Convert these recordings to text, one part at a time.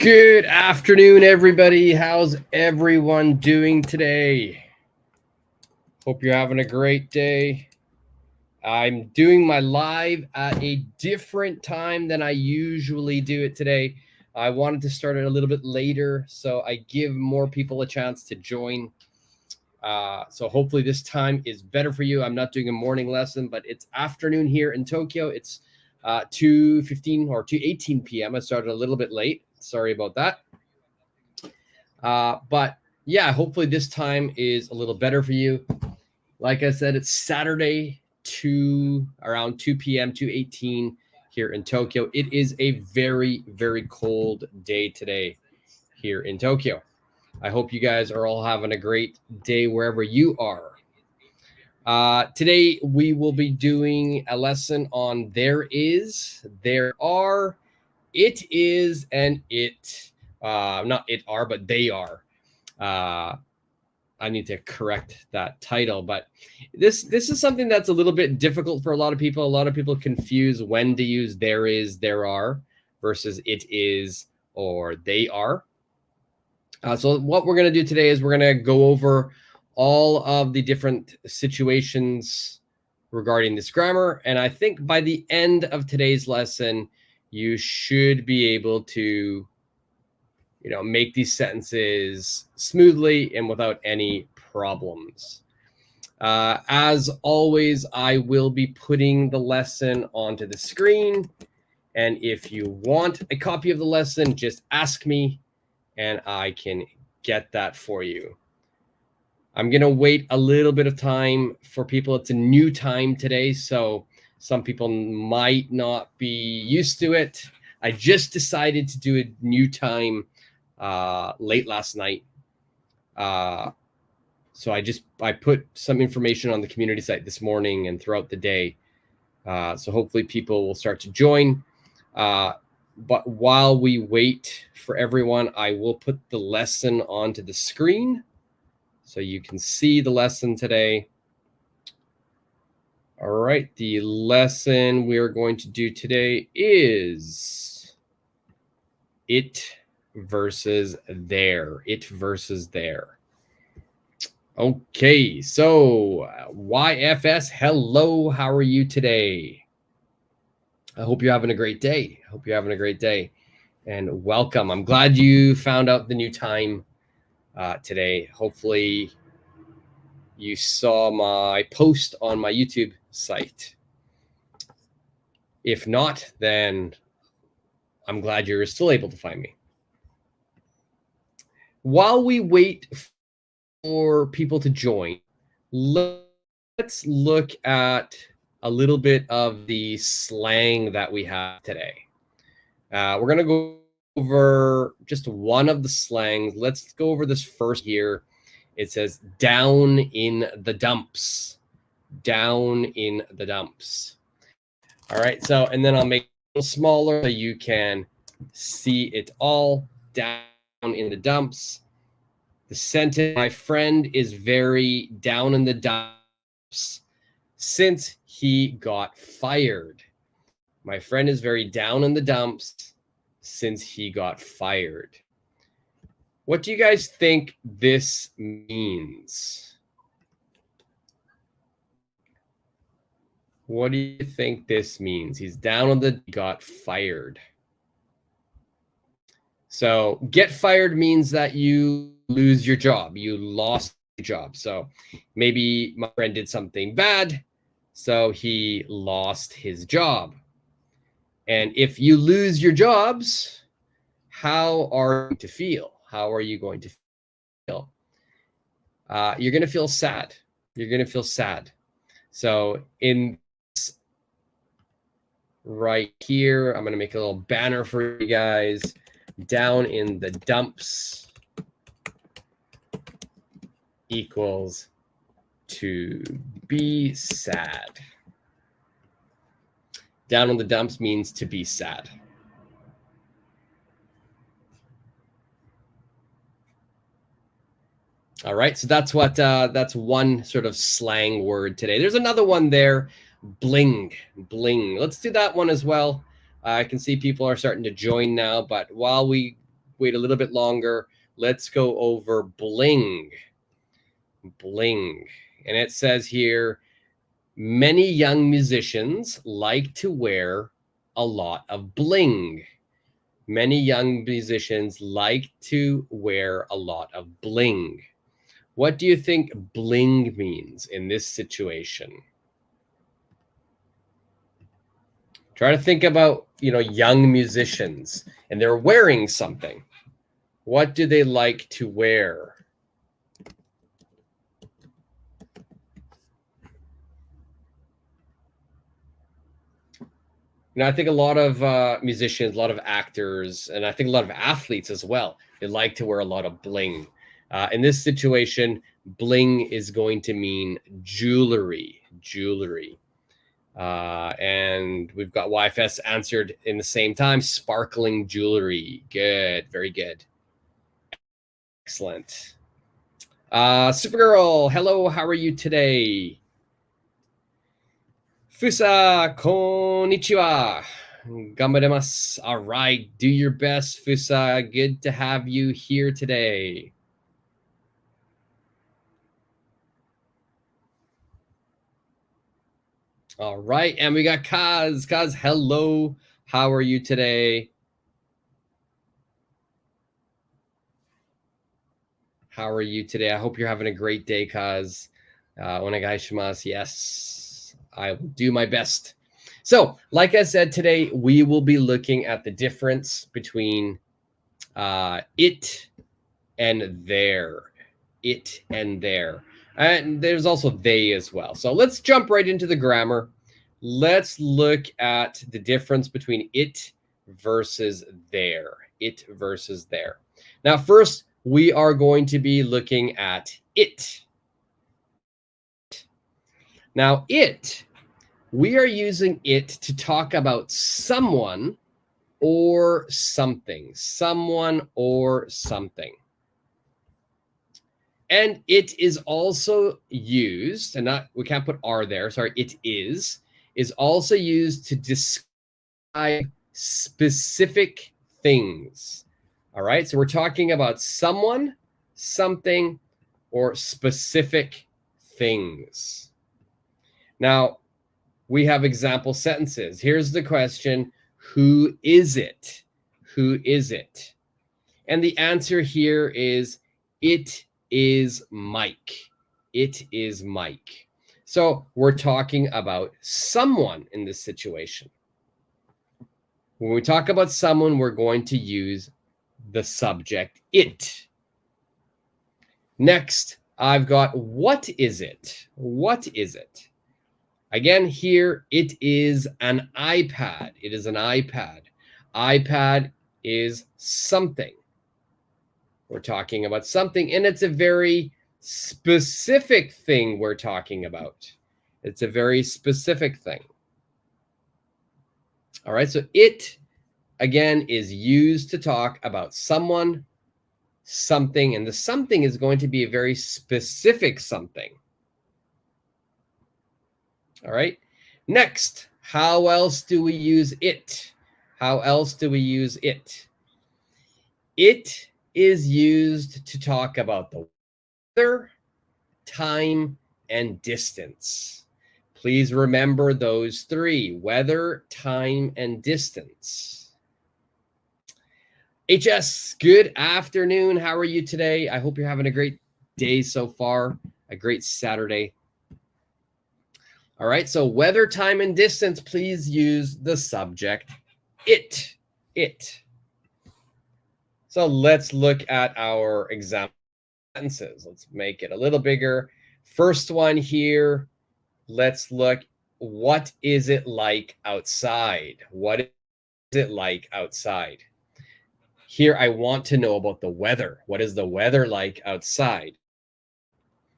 Good afternoon, everybody. How's everyone doing today? Hope you're having a great day. I'm doing my live at a different time than I usually do it today. I wanted to start it a little bit later so I give more people a chance to join. So hopefully this time is better for you. I'm not doing a morning lesson, but it's afternoon here in Tokyo. It's 2:15 or 2:18 p.m. I started a little bit late. Sorry about that. But yeah, hopefully this time is a little better for you. Like I said, it's Saturday around 2 p.m., 2:18 here in Tokyo. It is a very, very cold day today here in Tokyo. I hope you guys are all having a great day wherever you are. Today, we will be doing a lesson on there is, there are, it is, and it. Not it are, but they are. I need to correct that title, but this is something that's a little bit difficult for a lot of people. A lot of people confuse when to use there is, there are versus it is or they are. So what we're going to do today is we're going to go over all of the different situations regarding this grammar. And I think by the end of today's lesson, you should be able to make these sentences smoothly and without any problems. As always, I will be putting the lesson onto the screen. And if you want a copy of the lesson, just ask me and I can get that for you. I'm going to wait a little bit of time for people. It's a new time today, so some people might not be used to it. I just decided to do a new time late last night. So I put some information on the community site this morning and throughout the day. So hopefully people will start to join. But while we wait for everyone, I will put the lesson onto the screen so you can see the lesson today. All right, the lesson we are going to do today is it versus there. It versus there. Okay, so YFS, hello, how are you today? I hope you're having a great day. I hope you're having a great day and welcome. I'm glad you found out the new time today. Hopefully you saw my post on my YouTube site. If not, then I'm glad you're still able to find me. While we wait for people to join, let's look at a little bit of the slang that we have today. We're going to go over just one of the slangs. Let's go over this first here. It says down in the dumps. Down in the dumps. All right, so and then I'll make it a little smaller so you can see it all. Down in the dumps. The sentence, my friend is very down in the dumps since he got fired. My friend is very down in the dumps since he got fired. What do you guys think this means? What do you think this means? He's down on the got fired. So get fired means that you lose your job. You lost your job. So maybe my friend did something bad, so he lost his job. And if you lose your jobs, how are you to feel? How are you going to feel? You're going to feel sad. You're going to feel sad. So in right here, I'm going to make a little banner for you guys. Down in the dumps equals to be sad. Down in the dumps means to be sad. All right, so that's one sort of slang word today. There's another one there, bling, bling. Let's do that one as well. I can see people are starting to join now, but while we wait a little bit longer. Let's go over bling. Bling. And it says here, many young musicians like to wear a lot of bling. Many young musicians like to wear a lot of bling. What do you think bling means in this situation? Try to think about, young musicians and they're wearing something. What do they like to wear? I think a lot of musicians, a lot of actors, and I think a lot of athletes as well, they like to wear a lot of bling. In this situation, bling is going to mean jewelry. And we've got YFS answered in the same time, sparkling jewelry. Good, very good. Excellent. Supergirl, hello, how are you today? Fusa, konnichiwa. Ganbaremasu. All right, do your best, Fusa. Good to have you here today. All right, and we got Kaz. Kaz, hello. How are you today? How are you today? I hope you're having a great day, Kaz. Onegaishimasu. Yes, I will do my best. So, like I said, today we will be looking at the difference between it and there. It and there. And there's also they as well. So let's jump right into the grammar. Let's look at the difference between it versus there. It versus there. Now, first, we are going to be looking at it. Now, it, we are using it to talk about someone or something. Someone or something. And it is also used, and not, we can't put are there, sorry, it is also used to describe specific things. All right, so we're talking about someone, something, or specific things. Now, we have example sentences. Here's the question, who is it? Who is it? And the answer here is, it is Mike. It is Mike. So we're talking about someone in this situation. When we talk about someone, we're going to use the subject it. Next, I've got what is it? What is it? Again, here it is an iPad. It is an iPad. iPad is something. We're talking about something, and it's a very specific thing we're talking about. It's a very specific thing. All right, so it, again, is used to talk about someone, something, and the something is going to be a very specific something. All right, next, how else do we use it? How else do we use it? It is used to talk about the weather, time, and distance. Please remember those three: weather, time, and distance. HS, good afternoon. How are you today? I hope you're having a great day so far, a great Saturday. All right, so weather, time, and distance, please use the subject it. It. So let's look at our example sentences. Let's make it a little bigger. First one here, let's look, what is it like outside? What is it like outside? Here, I want to know about the weather. What is the weather like outside?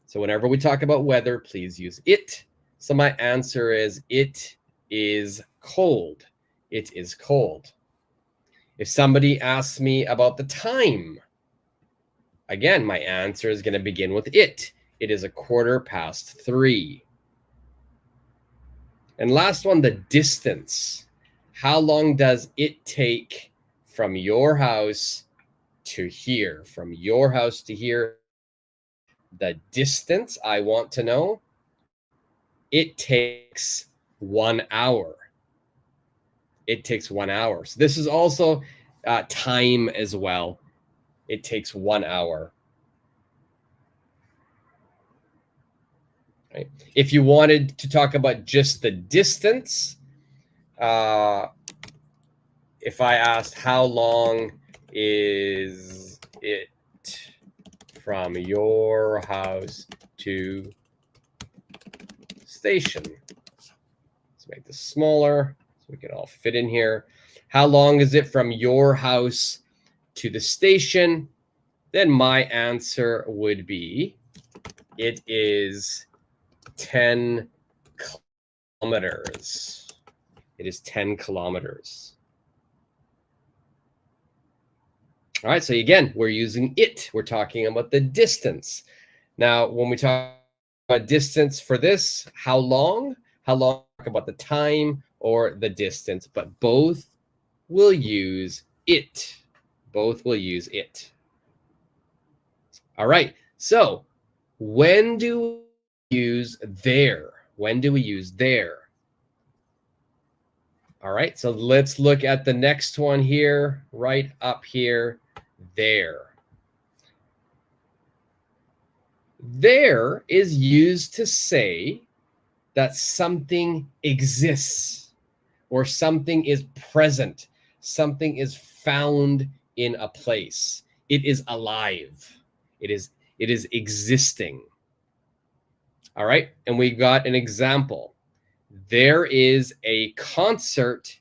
So whenever we talk about weather, please use it. So my answer is, it is cold. It is cold. If somebody asks me about the time, again, my answer is going to begin with it. It is 3:15. And last one, the distance. How long does it take from your house to here, from your house to here. The distance I want to know, it takes 1 hour. It takes 1 hour. So this is also time as well. It takes 1 hour. Right? If you wanted to talk about just the distance, if I asked how long is it from your house to station? Let's make this smaller so we can all fit in here. How long is it from your house to the station? Then my answer would be, it is 10 kilometers. It is 10 kilometers. All right, so again, we're using it. We're talking about the distance. Now, when we talk about distance for this, how long talk about the time or the distance, but both will use it. Both will use it. All right, so when do we use there? When do we use there? All right, so let's look at the next one here, right up here, there. There is used to say that something exists or something is present, something is found in a place. It is alive. It is existing. All right, and we got an example. There is a concert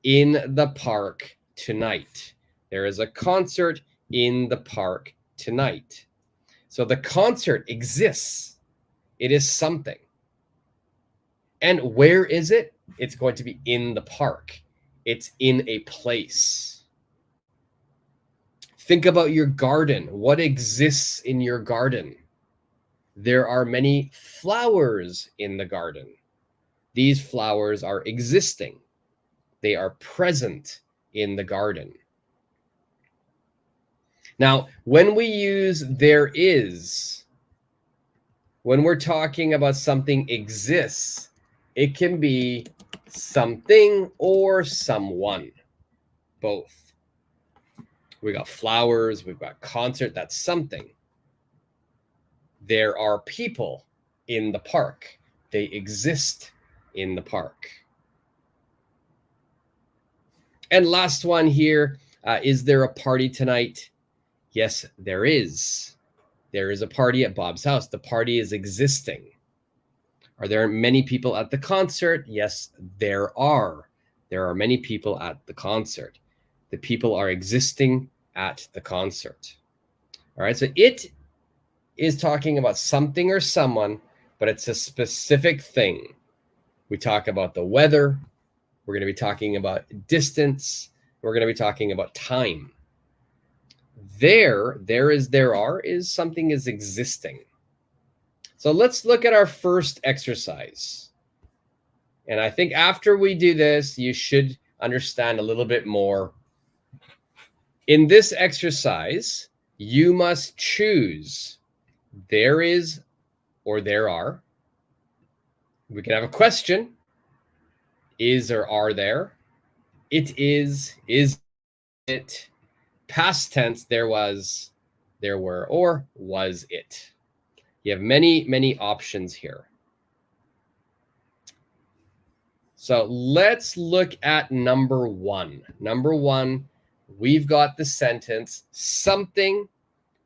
in the park tonight. There is a concert in the park tonight. So the concert exists. It is something. And where is it? It's going to be in the park. It's in a place. Think about your garden. What exists in your garden? There are many flowers in the garden. These flowers are existing. They are present in the garden. Now, when we use there is, when we're talking about something exists, it can be something or someone, both. We got flowers, we've got concert, that's something. There are people in the park. They exist in the park. And last one here, is there a party tonight? Yes, there is. There is a party at Bob's house. The party is existing. Are there many people at the concert? Yes, there are. There are many people at the concert. The people are existing at the concert. All right, so it is talking about something or someone, but it's a specific thing. We talk about the weather. We're going to be talking about distance. We're going to be talking about time. There is something is existing. So let's look at our first exercise. And I think after we do this, you should understand a little bit more. In this exercise, you must choose there is or there are. We can have a question. Is or are there? It is it? Past tense, there was, there were, or was it? You have many, many options here. So let's look at number one. Number one, we've got the sentence, something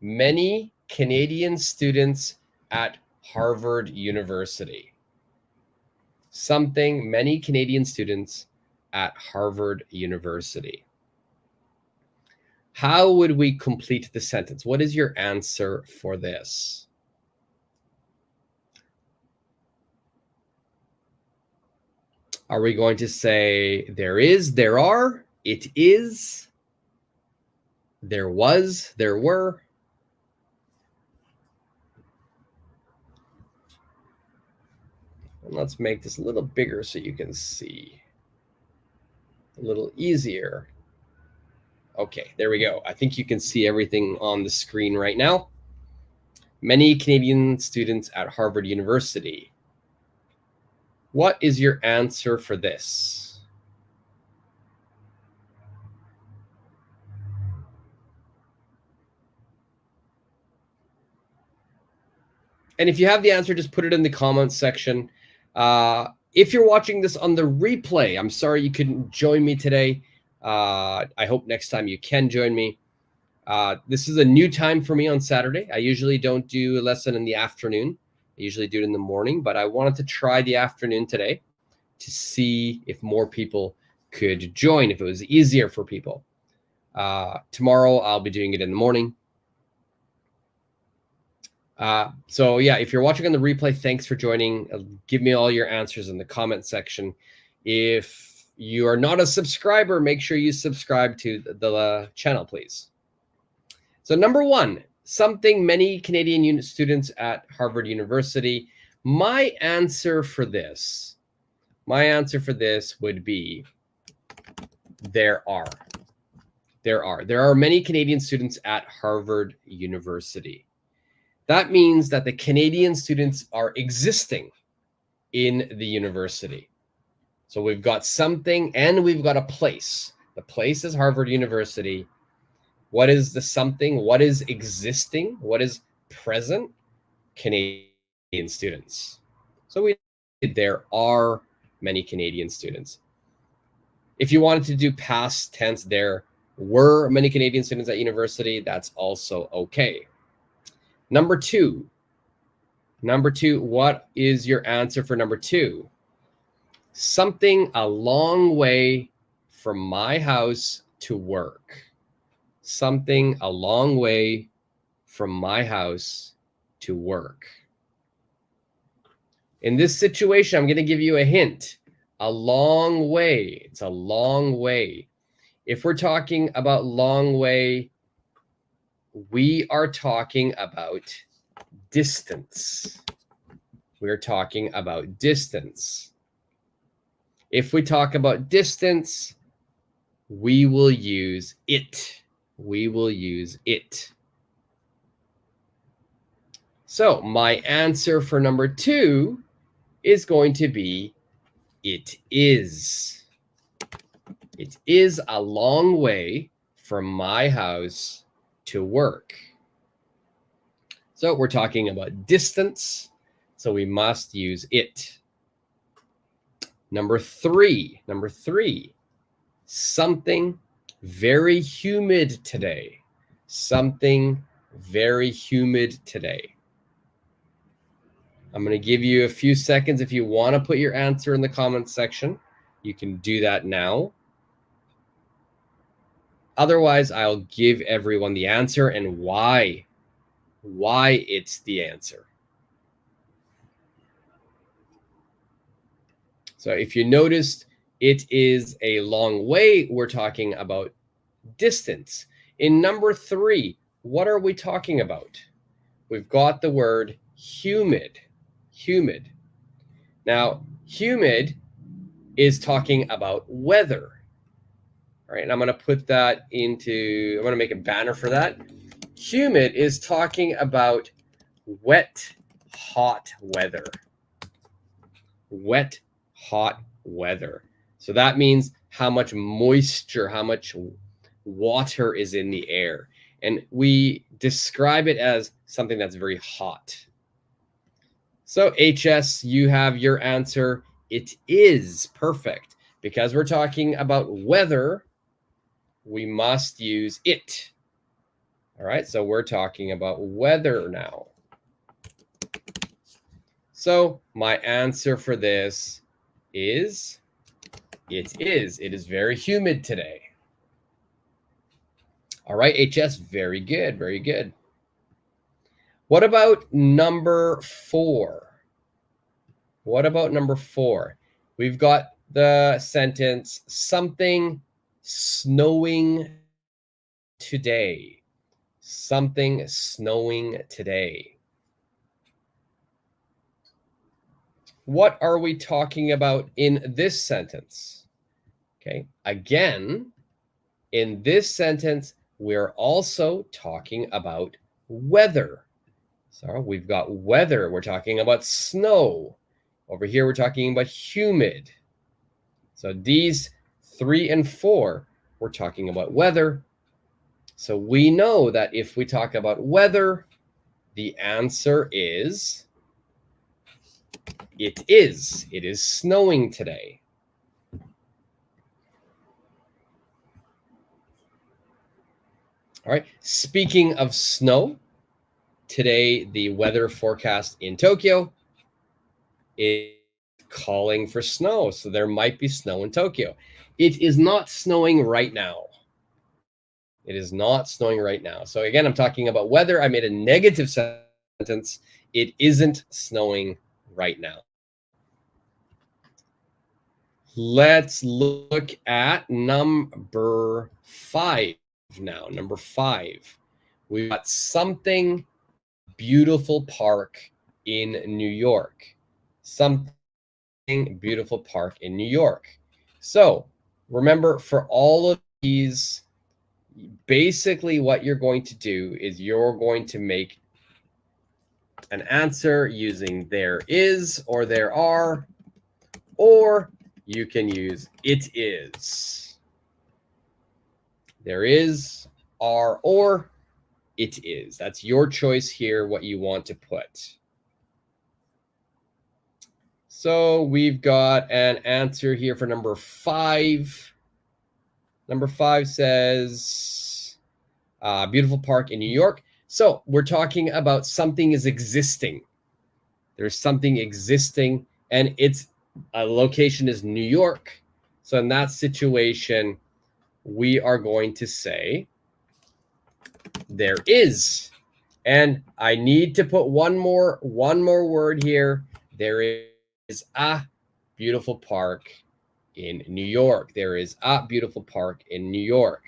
many Canadian students at Harvard University. Something many Canadian students at Harvard University. How would we complete the sentence? What is your answer for this? Are we going to say there is, there are, it is, there was, there were? And let's make this a little bigger so you can see. A little easier. Okay, there we go. I think you can see everything on the screen right now. Many Canadian students at Harvard University. What is your answer for this? And if you have the answer, just put it in the comments section. If you're watching this on the replay, I'm sorry you couldn't join me today. I hope next time you can join me. This is a new time for me on Saturday. I usually don't do a lesson in the afternoon. I usually do it in the morning, but I wanted to try the afternoon today to see if more people could join, if it was easier for people. Tomorrow, I'll be doing it in the morning. So yeah, if you're watching on the replay, thanks for joining. Give me all your answers in the comment section. If you are not a subscriber, make sure you subscribe to the channel, please. So number one, something many Canadian students at Harvard University. My answer for this would be there are many Canadian students at Harvard University. That means that the Canadian students are existing in the university. So we've got something and we've got a place. The place is Harvard University. What is the something? What is existing? What is present? Canadian students. So there are many Canadian students. If you wanted to do past tense, there were many Canadian students at university. That's also okay. Number two, what is your answer for number two? Something a long way from my house to work. Something a long way from my house to work. In this situation, I'm going to give you a hint. A long way. It's a long way. If we're talking about long way, we are talking about distance. We're talking about distance. If we talk about distance, we will use it. We will use it. So my answer for number two is going to be it is. It is a long way from my house to work. So we're talking about distance, so we must use it. Number three, something very humid today. Something very humid today. I'm going to give you a few seconds. If you want to put your answer in the comments section, you can do that now. Otherwise, I'll give everyone the answer and why it's the answer. So if you noticed, it is a long way. We're talking about distance. In number three, what are we talking about? We've got the word humid. Humid. Now, humid is talking about weather. All right, and I'm going to put that into, I'm going to make a banner for that. Humid is talking about wet, hot weather. Wet, hot weather. So that means how much moisture, how much water is in the air. And we describe it as something that's very hot. So HS, you have your answer. It is perfect. Because we're talking about weather, we must use it. All right, so we're talking about weather now. So my answer for this is, it is. It is very humid today. All right, HS, very good, very good. What about number four? What about number four? We've got the sentence, something snowing today. Something snowing today. What are we talking about in this sentence? Okay, again, in this sentence, we're also talking about weather. So we've got weather. We're talking about snow. Over here, we're talking about humid. So these 3 and 4, we're talking about weather. So we know that if we talk about weather, the answer is it is. It is snowing today. All right. Speaking of snow, today the weather forecast in Tokyo is calling for snow. So there might be snow in Tokyo. It is not snowing right now. It is not snowing right now. So again, I'm talking about weather. I made a negative sentence. It isn't snowing right now. Let's look at number 5 now. Number 5. We've got something beautiful park in New York. Something beautiful park in New York. So remember, for all of these, basically what you're going to do is you're going to make an answer using there is or there are, or you can use it is. There is, are, or it is. That's your choice here, what you want to put. So we've got an answer here for number 5. Number 5 says, beautiful park in New York. So we're talking about something is existing. There's something existing, and its location is New York. So in that situation, we are going to say there is. And I need to put one more word here. There is a beautiful park in New York. There is a beautiful park in New York.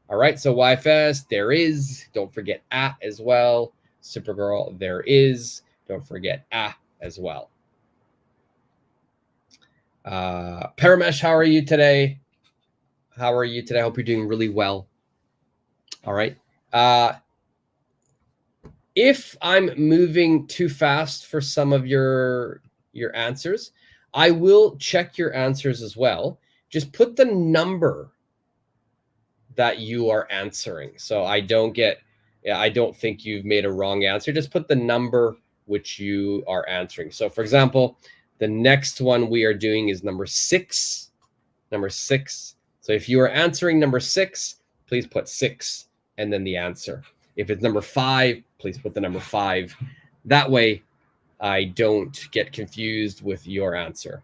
All right, so YFS, there is. Don't forget a as well. Supergirl, there is. Don't forget a as well. Paramesh, how are you today? How are you today? I hope you're doing really well. All right. If I'm moving too fast for some of your answers, I will check your answers as well. Just put the number that you are answering, so I don't think you've made a wrong answer. Just put the number which you are answering. So for example, the next one we are doing is number 6. Number 6. So if you are answering number 6, please put 6 and then the answer. If it's number 5, please put the number 5. That way I don't get confused with your answer.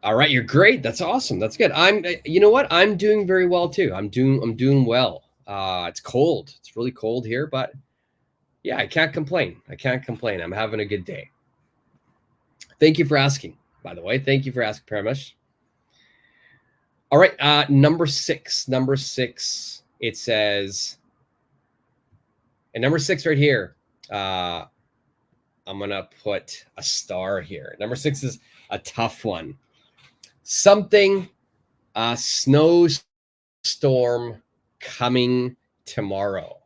All right, you're great. That's awesome. That's good. You know what? I'm doing very well too. I'm doing well. It's cold. It's really cold here, but yeah, I can't complain. I'm having a good day. Thank you for asking, by the way. Thank you for asking, Paramesh. All right, number 6. Number 6, it says, and number 6 right here, I'm gonna put a star here. Number 6 is a tough one. Something, a snowstorm coming tomorrow.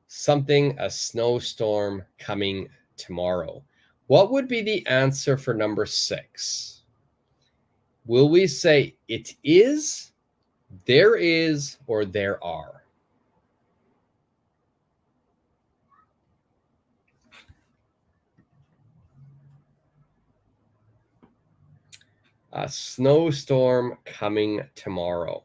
Something, a snowstorm coming tomorrow. What would be the answer for number 6? Will we say it is, there is, or there are? A snowstorm coming tomorrow.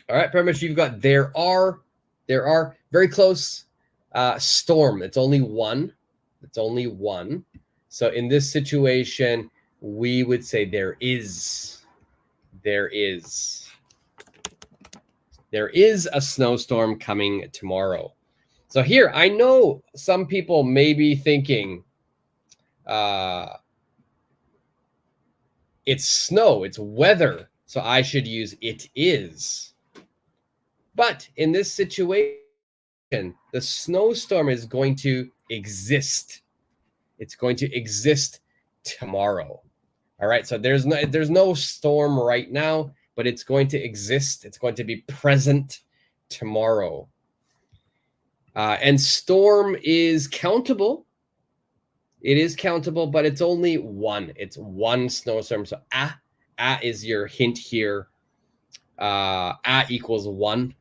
All right, pretty much you've got there are very close. Storm, it's only one. It's only one. So in this situation, we would say there is. There is. There is a snowstorm coming tomorrow. So here, I know some people may be thinking, it's snow, it's weather, so I should use it is. But in this situation, the snowstorm is going to exist. It's going to exist tomorrow. All right. So there's no storm right now, but it's going to exist. It's going to be present tomorrow. And storm is countable. It is countable, but it's only one. It's one snowstorm. So is your hint here. Equals 1.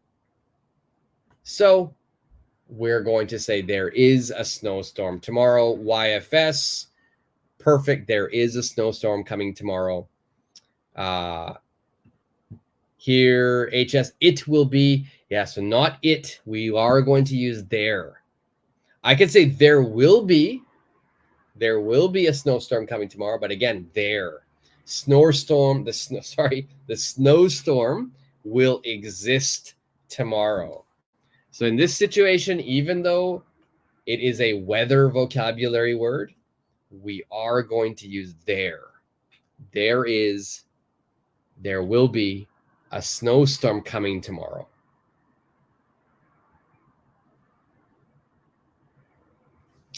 So we're going to say there is a snowstorm tomorrow. YFS, perfect. There is a snowstorm coming tomorrow. Here, HS, it will be. Yeah, so not it. We are going to use there. I could say there will be a snowstorm coming tomorrow, but again, there. The snowstorm will exist tomorrow. So in this situation, even though it is a weather vocabulary word, we are going to use there. There will be a snowstorm coming tomorrow.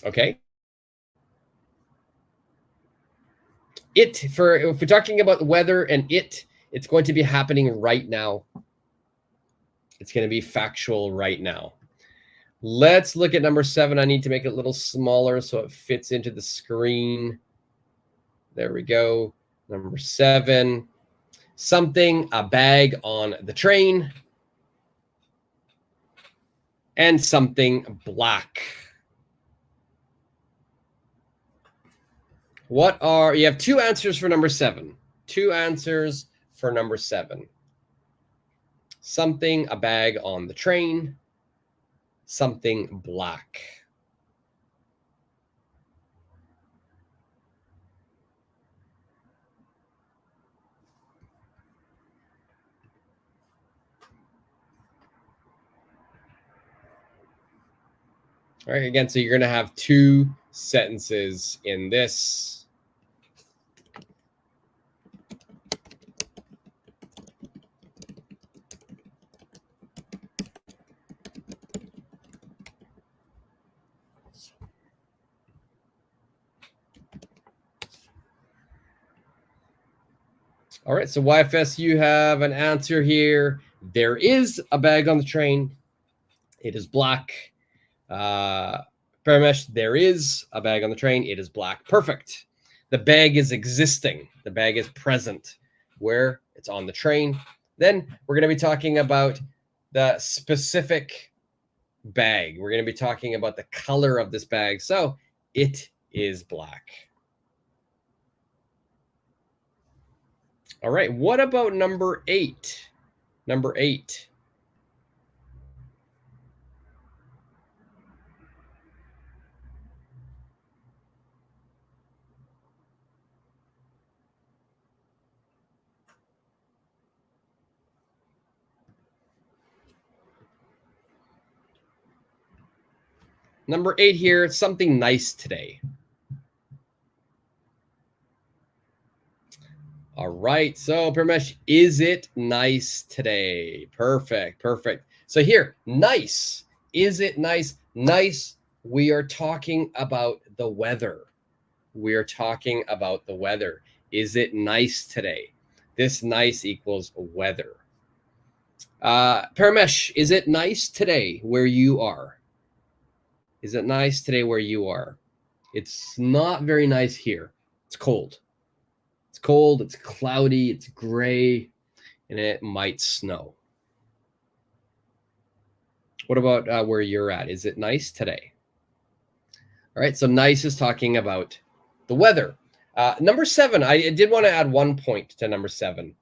Okay. If we're talking about weather and it's going to be happening right now. It's going to be factual right now. Let's look at number 7. I need to make it a little smaller so it fits into the screen. There we go. Number 7. Something, a bag on the train. And something black. You have 2 answers for number 7. 2 answers for number 7. Something, a bag on the train, something black. All right, again, so you're going to have 2 sentences in this. All right, so YFS, you have an answer here. There is a bag on the train. It is black. Paramesh, there is a bag on the train. It is black. Perfect. The bag is existing. The bag is present. Where? It's on the train. Then we're going to be talking about the specific bag. We're going to be talking about the color of this bag. So it is black. All right, what about number 8? Number 8. Number 8 here, something nice today. All right, so Parmesh, is it nice today? Perfect, perfect. So here, nice. Is it nice? Nice, we are talking about the weather. We are talking about the weather. Is it nice today? This nice equals weather. Paramesh, is it nice today where you are? Is it nice today where you are? It's not very nice here. It's cold. It's cold, it's cloudy, it's gray, and it might snow. What about where you're at? Is it nice today? All right, so nice is talking about the weather. Number 7, I did want to add 1 point to number 7.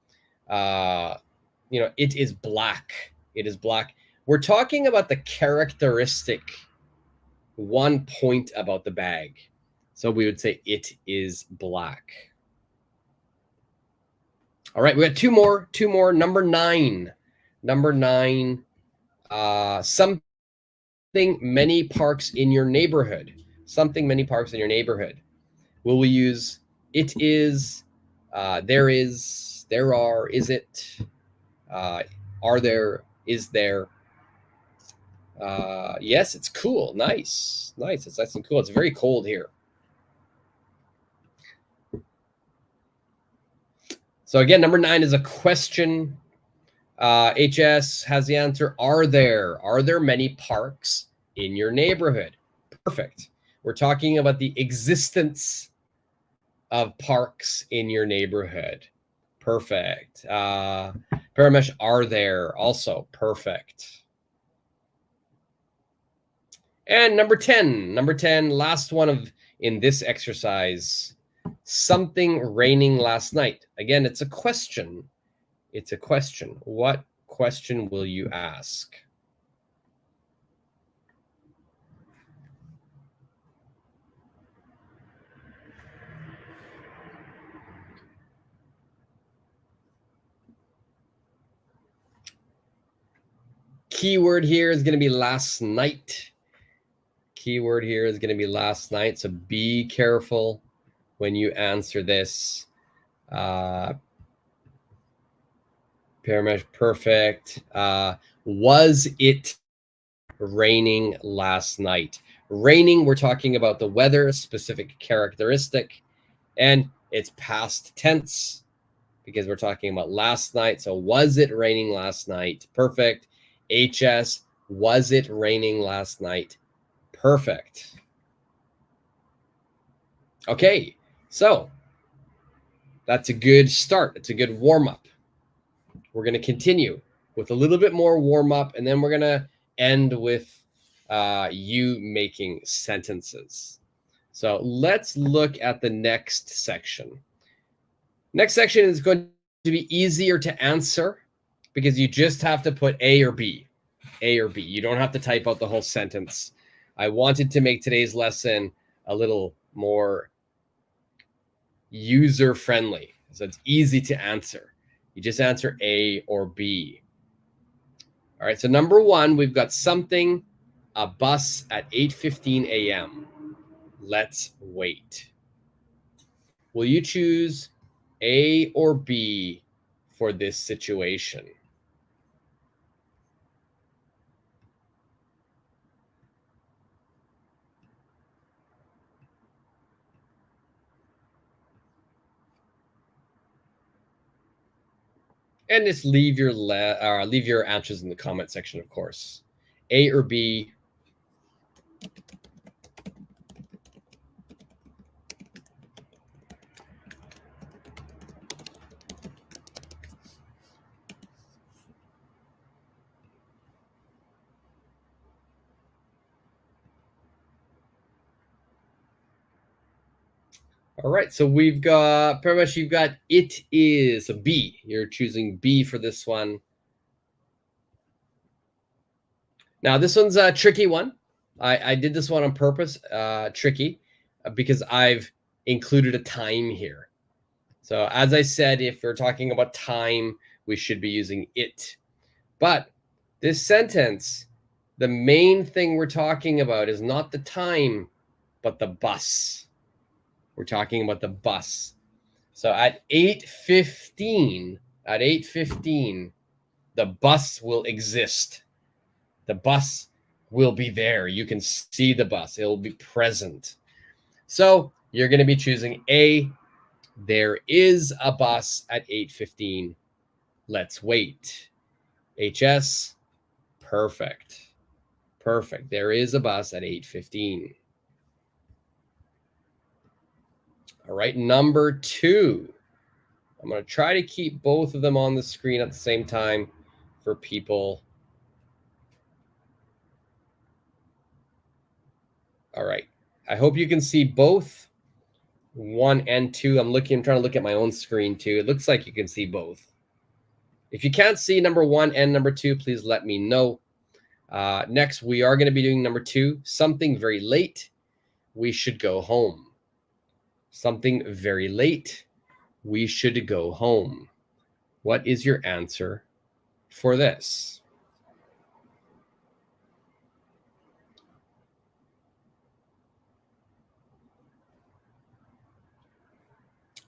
It is black. It is black. We're talking about the characteristic 1 point about the bag. So we would say it is black. All right, we got 2 more. Number 9. Number 9. Something many parks in your neighborhood. Something many parks in your neighborhood. Will we use it is, there is, there are, is it, are there, is there. Yes, it's cool. Nice. It's nice and cool. It's very cold here. So again, number 9 is a question. HS has the answer. Are there many parks in your neighborhood? Perfect. We're talking about the existence of parks in your neighborhood. Perfect. Paramesh, are there? Also perfect. And number 10, last one in this exercise. Something raining last night. Again, it's a question. It's a question. What question will you ask? Keyword here is going to be last night. Keyword here is going to be last night. So be careful when you answer this. Paramesh, perfect. Was it raining last night? Raining, we're talking about the weather, specific characteristic, and it's past tense because we're talking about last night. So was it raining last night? Perfect. HS, was it raining last night? Perfect. Okay, so that's a good start. It's a good warm-up. We're going to continue with a little bit more warm-up, and then we're going to end with you making sentences. So let's look at the next section. Next section is going to be easier to answer because you just have to put A or B. A or B. You don't have to type out the whole sentence. I wanted to make today's lesson a little more user-friendly, so it's easy to answer. You just answer A or B. All right, so number 1, we've got something, a bus at 8:15 a.m. Let's wait. Will you choose A or B for this situation? And just leave your answers in the comment section, of course. A or B. All right, so we've got, Paramesh, you've got it is a B. You're choosing B for this one. Now, this one's a tricky one. I did this one on purpose, tricky, because I've included a time here. So as I said, if we're talking about time, we should be using it. But this sentence, the main thing we're talking about is not the time, but the bus. We're talking about the bus. So at 8:15, the bus will exist. The bus will be there. You can see the bus. It'll be present. So you're going to be choosing A. There is a bus at 8:15. Let's wait. HS, perfect. Perfect. There is a bus at 8:15. All right, number 2. I'm going to try to keep both of them on the screen at the same time for people. All right. I hope you can see both 1 and 2. I'm trying to look at my own screen too. It looks like you can see both. If you can't see number 1 and number 2, please let me know. Next, we are going to be doing number 2, something very late. We should go home. Something very late. We should go home. What is your answer for this?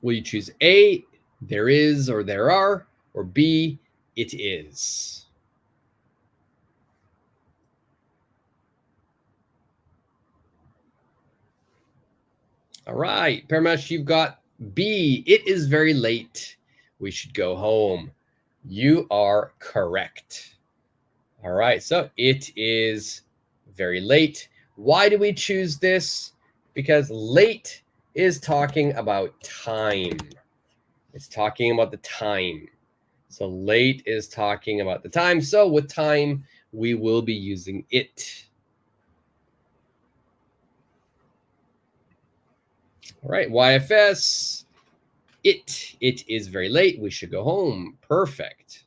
Will you choose A, there is or there are, or B, it is? All right, Paramesh, you've got B. It is very late. We should go home. You are correct. All right, so it is very late. Why do we choose this? Because late is talking about time. It's talking about the time. So late is talking about the time. So with time, we will be using it. All right, YFS. It is very late. We should go home. Perfect.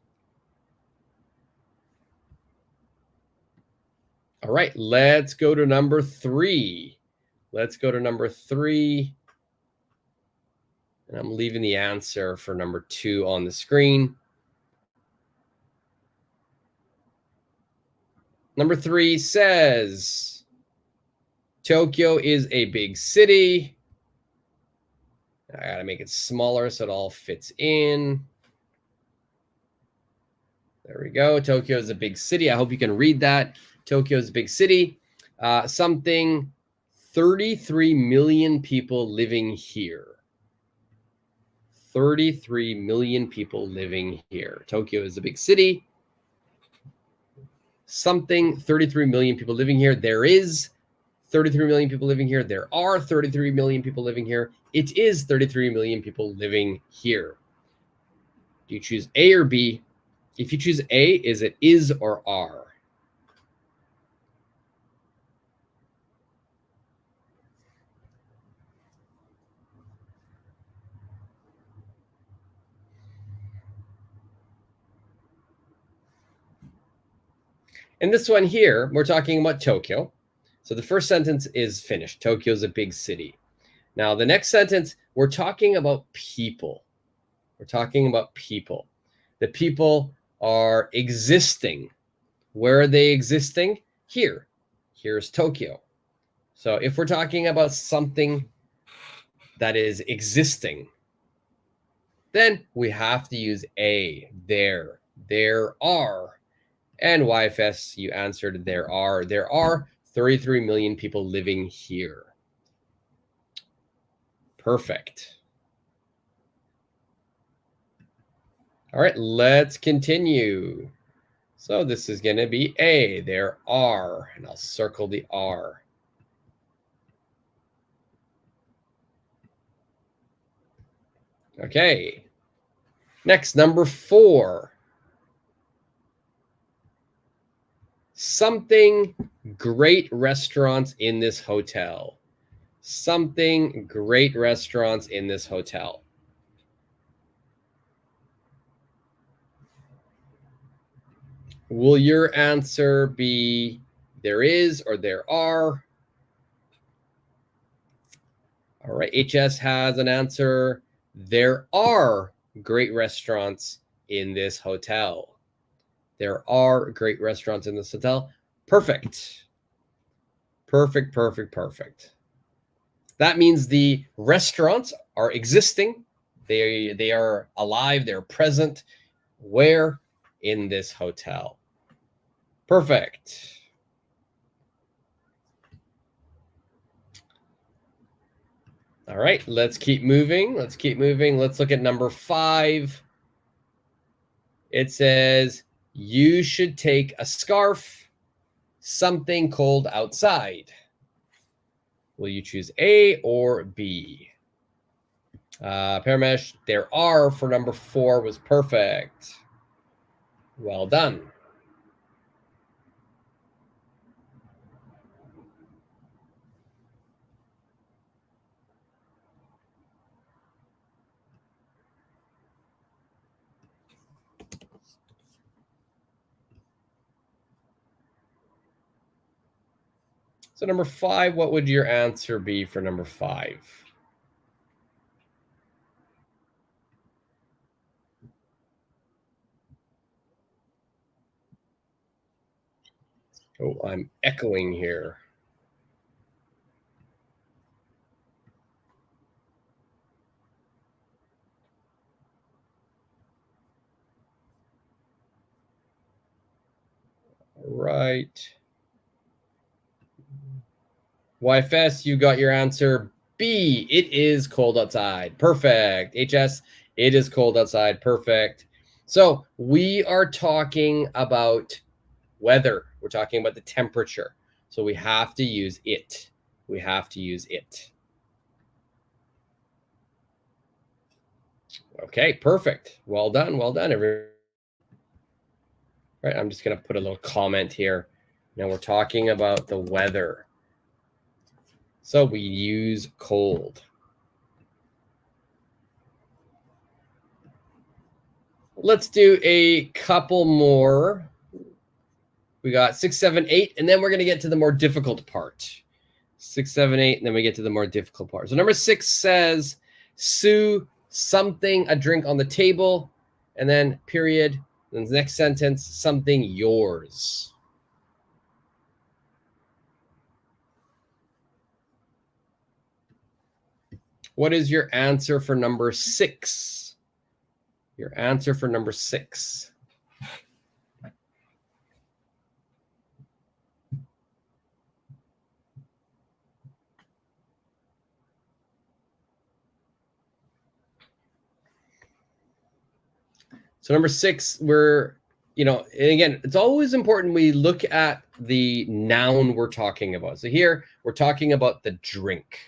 All right, let's go to number 3. Let's go to number 3. And I'm leaving the answer for number 2 on the screen. Number 3 says, Tokyo is a big city. I gotta make it smaller so it all fits in. There we go. Tokyo is a big city. I hope you can read that. Tokyo is a big city. Something 33 million people living here. 33 million people living here. Tokyo is a big city. Something 33 million people living here. There is 33 million people living here. There are 33 million people living here. It is 33 million people living here. Do you choose A or B? If you choose A, is it is or are? In this one here, we're talking about Tokyo. So the first sentence is finished. Tokyo is a big city. Now, the next sentence, we're talking about people. We're talking about people. The people are existing. Where are they existing? Here. Here's Tokyo. So if we're talking about something that is existing, then we have to use A. There. There are. And YFS, you answered there are. There are 33 million people living here. Perfect. All right, let's continue. So this is going to be A. There are, and I'll circle the R. Okay. Next, number 4. Something great restaurants in this hotel. Something great restaurants in this hotel. Will your answer be there is or there are? All right, HS has an answer. There are great restaurants in this hotel. There are great restaurants in this hotel. Perfect. Perfect, perfect, perfect. That means the restaurants are existing. They are alive. They're present. Where? In this hotel. Perfect. All right, let's keep moving. Let's keep moving. Let's look at number 5. It says, you should take a scarf. Something cold outside. Will you choose A or B? Paramesh, there are for number 4 was perfect. Well done. So number 5, what would your answer be for number 5? Oh, I'm echoing here. All right. YFS, you got your answer B, it is cold outside. Perfect. HS, it is cold outside. Perfect. So we are talking about weather. We're talking about the temperature. So we have to use it. We have to use it. Okay, perfect. Well done. Well done, everyone. Right, I'm just going to put a little comment here. Now we're talking about the weather. So we use cold. Let's do a couple more. We got 6, 7, 8, and then we're going to get to the more difficult part. 6, 7, 8, and then we get to the more difficult part. So number 6 says, Sue something, a drink on the table, and then period. Then the next sentence, something yours. What is your answer for number 6? Your answer for number 6. So number 6, we're, and again, it's always important we look at the noun we're talking about. So here, we're talking about the drink.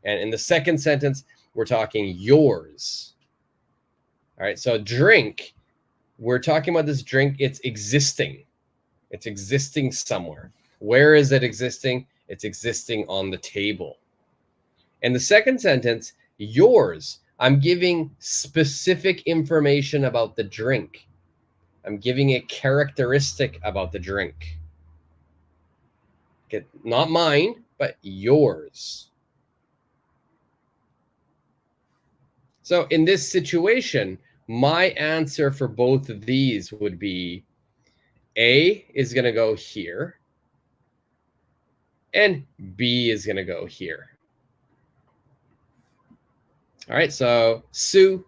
And in the second sentence, we're talking yours. All right, so drink, we're talking about this drink, it's existing. It's existing somewhere. Where is it existing? It's existing on the table. In the second sentence, yours, I'm giving specific information about the drink. I'm giving a characteristic about the drink. Okay, not mine, but yours. So in this situation, my answer for both of these would be A is going to go here, and B is going to go here. All right, so Sue,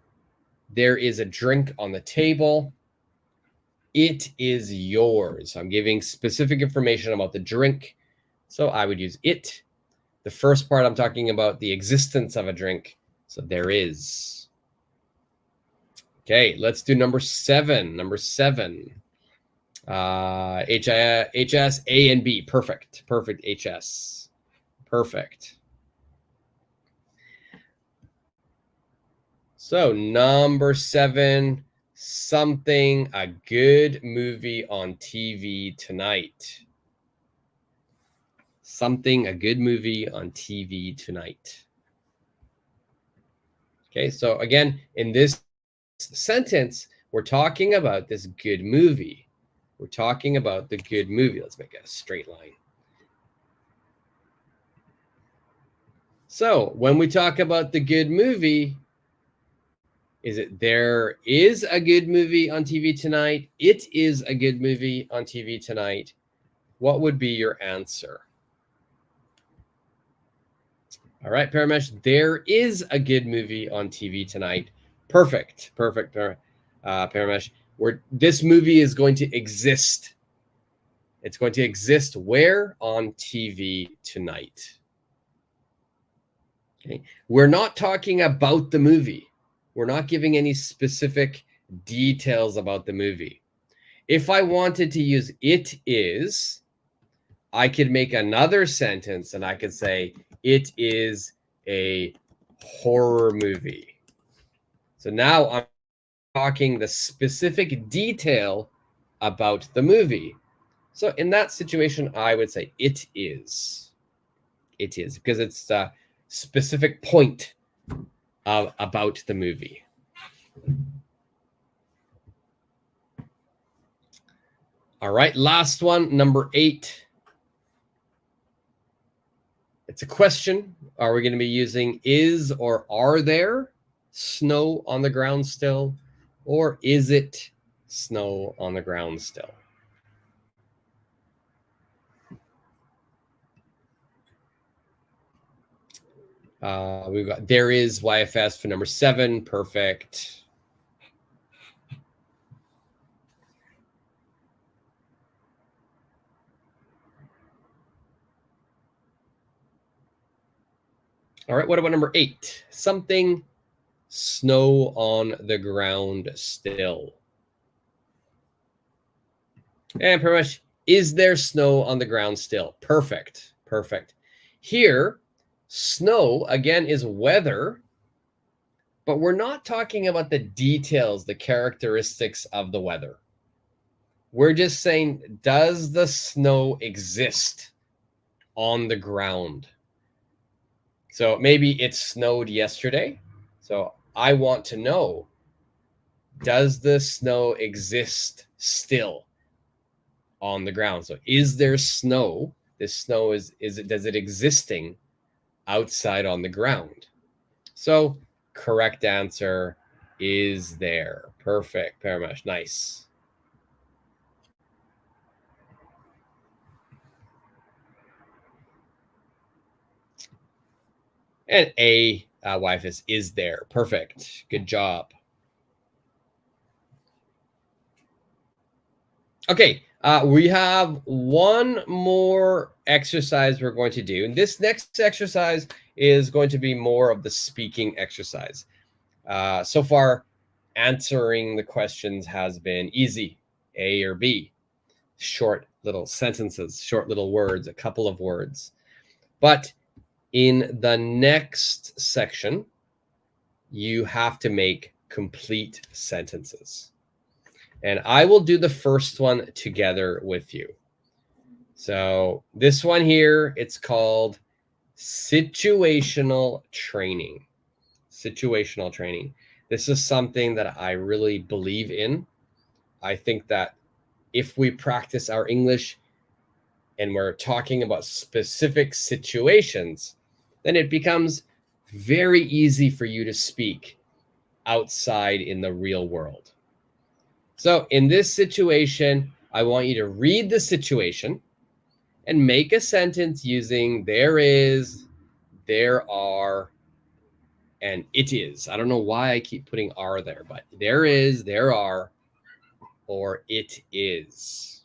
there is a drink on the table. It is yours. I'm giving specific information about the drink, so I would use it. The first part, I'm talking about the existence of a drink, so there is. Okay, let's do number 7. Number 7. HS, A and B. Perfect. Perfect, HS. Perfect. So number 7, something, a good movie on TV tonight. Something, a good movie on TV tonight. Okay, so again, in this sentence, we're talking about this good movie. We're talking about the good movie. Let's make a straight line. So when we talk about the good movie, is it there is a good movie on TV tonight? It is a good movie on TV tonight. What would be your answer? All right, Paramesh, there is a good movie on TV tonight. Perfect, perfect, Paramesh. This movie is going to exist. It's going to exist where? On TV tonight. Okay. We're not talking about the movie. We're not giving any specific details about the movie. If I wanted to use it is, I could make another sentence and I could say, it is a horror movie. So now I'm talking the specific detail about the movie. So in that situation, I would say it is. It is, because it's a specific point about the movie. All right, last one, number 8. It's a question. Are we going to be using is or are there snow on the ground still? Or is it snow on the ground still? We've got there is YFS for number 7. Perfect. All right, what about number 8? Something snow on the ground still. And pretty much, is there snow on the ground still? Perfect, perfect. Here, snow, again, is weather, but we're not talking about the details, the characteristics of the weather. We're just saying, does the snow exist on the ground? So maybe it snowed yesterday. So I want to know, does the snow exist still on the ground? So is there snow? This snow is it, does it existing outside on the ground? So correct answer is there. Perfect, Paramash. Nice. And A, wife is there. Perfect. Good job. Okay, we have one more exercise we're going to do. And this next exercise is going to be more of the speaking exercise. So far, answering the questions has been easy, A or B. Short little sentences, short little words, a couple of words. But in the next section, you have to make complete sentences. And I will do the first one together with you. So this one here, it's called situational training. Situational training. This is something that I really believe in. I think that if we practice our English and we're talking about specific situations, then it becomes very easy for you to speak outside in the real world. So in this situation, I want you to read the situation and make a sentence using there is, there are, and it is. I don't know why I keep putting are there, but there is, there are, or it is.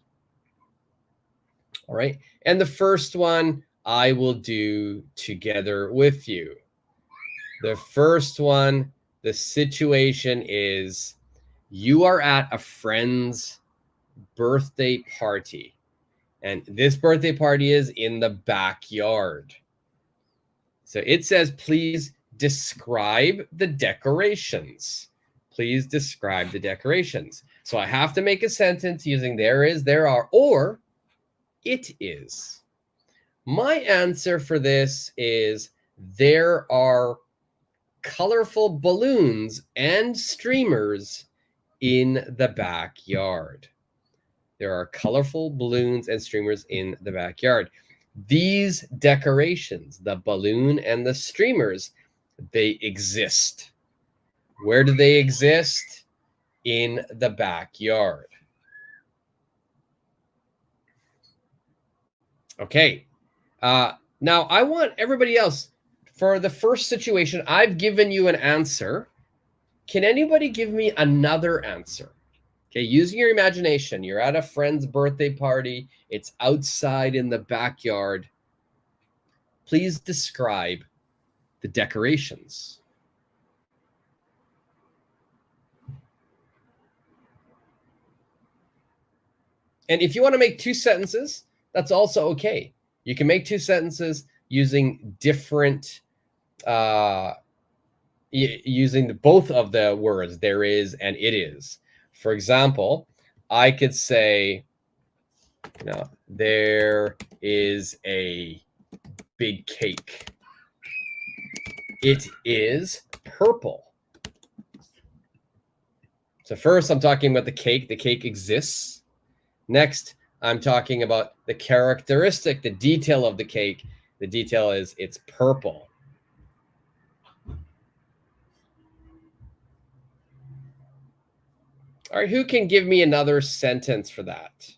All right. And the first one I will do together with you. The first one, the situation is you are at a friend's birthday party. And this birthday party is in the backyard. So it says, please describe the decorations. Please describe the decorations. So I have to make a sentence using there is, there are, or it is. My answer for this is there are colorful balloons and streamers in the backyard. There are colorful balloons and streamers in the backyard. These decorations, the balloon and the streamers, they exist. Where do they exist? In the backyard. Okay. Now I want everybody else, for the first situation, I've given you an answer. Can anybody give me another answer? Okay, using your imagination, you're at a friend's birthday party. It's outside in the backyard. Please describe the decorations. And if you want to make two sentences, that's also okay. You can make two sentences using different, using both of the words, there is and it is. For example, I could say, there is a big cake. It is purple. So first I'm talking about the cake. The cake exists. Next, I'm talking about the characteristic, the detail of the cake. The detail is it's purple. All right, who can give me another sentence for that?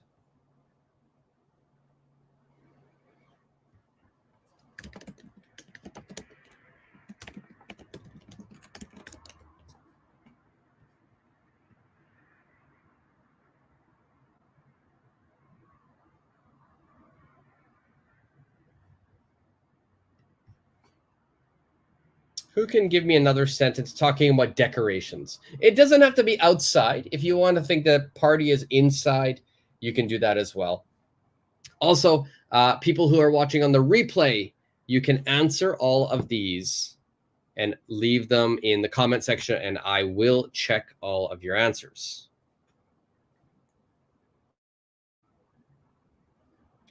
Who can give me another sentence talking about decorations? It doesn't have to be outside. If you want to think the party is inside, you can do that as well. Also, people who are watching on the replay, you can answer all of these and leave them in the comment section, and I will check all of your answers.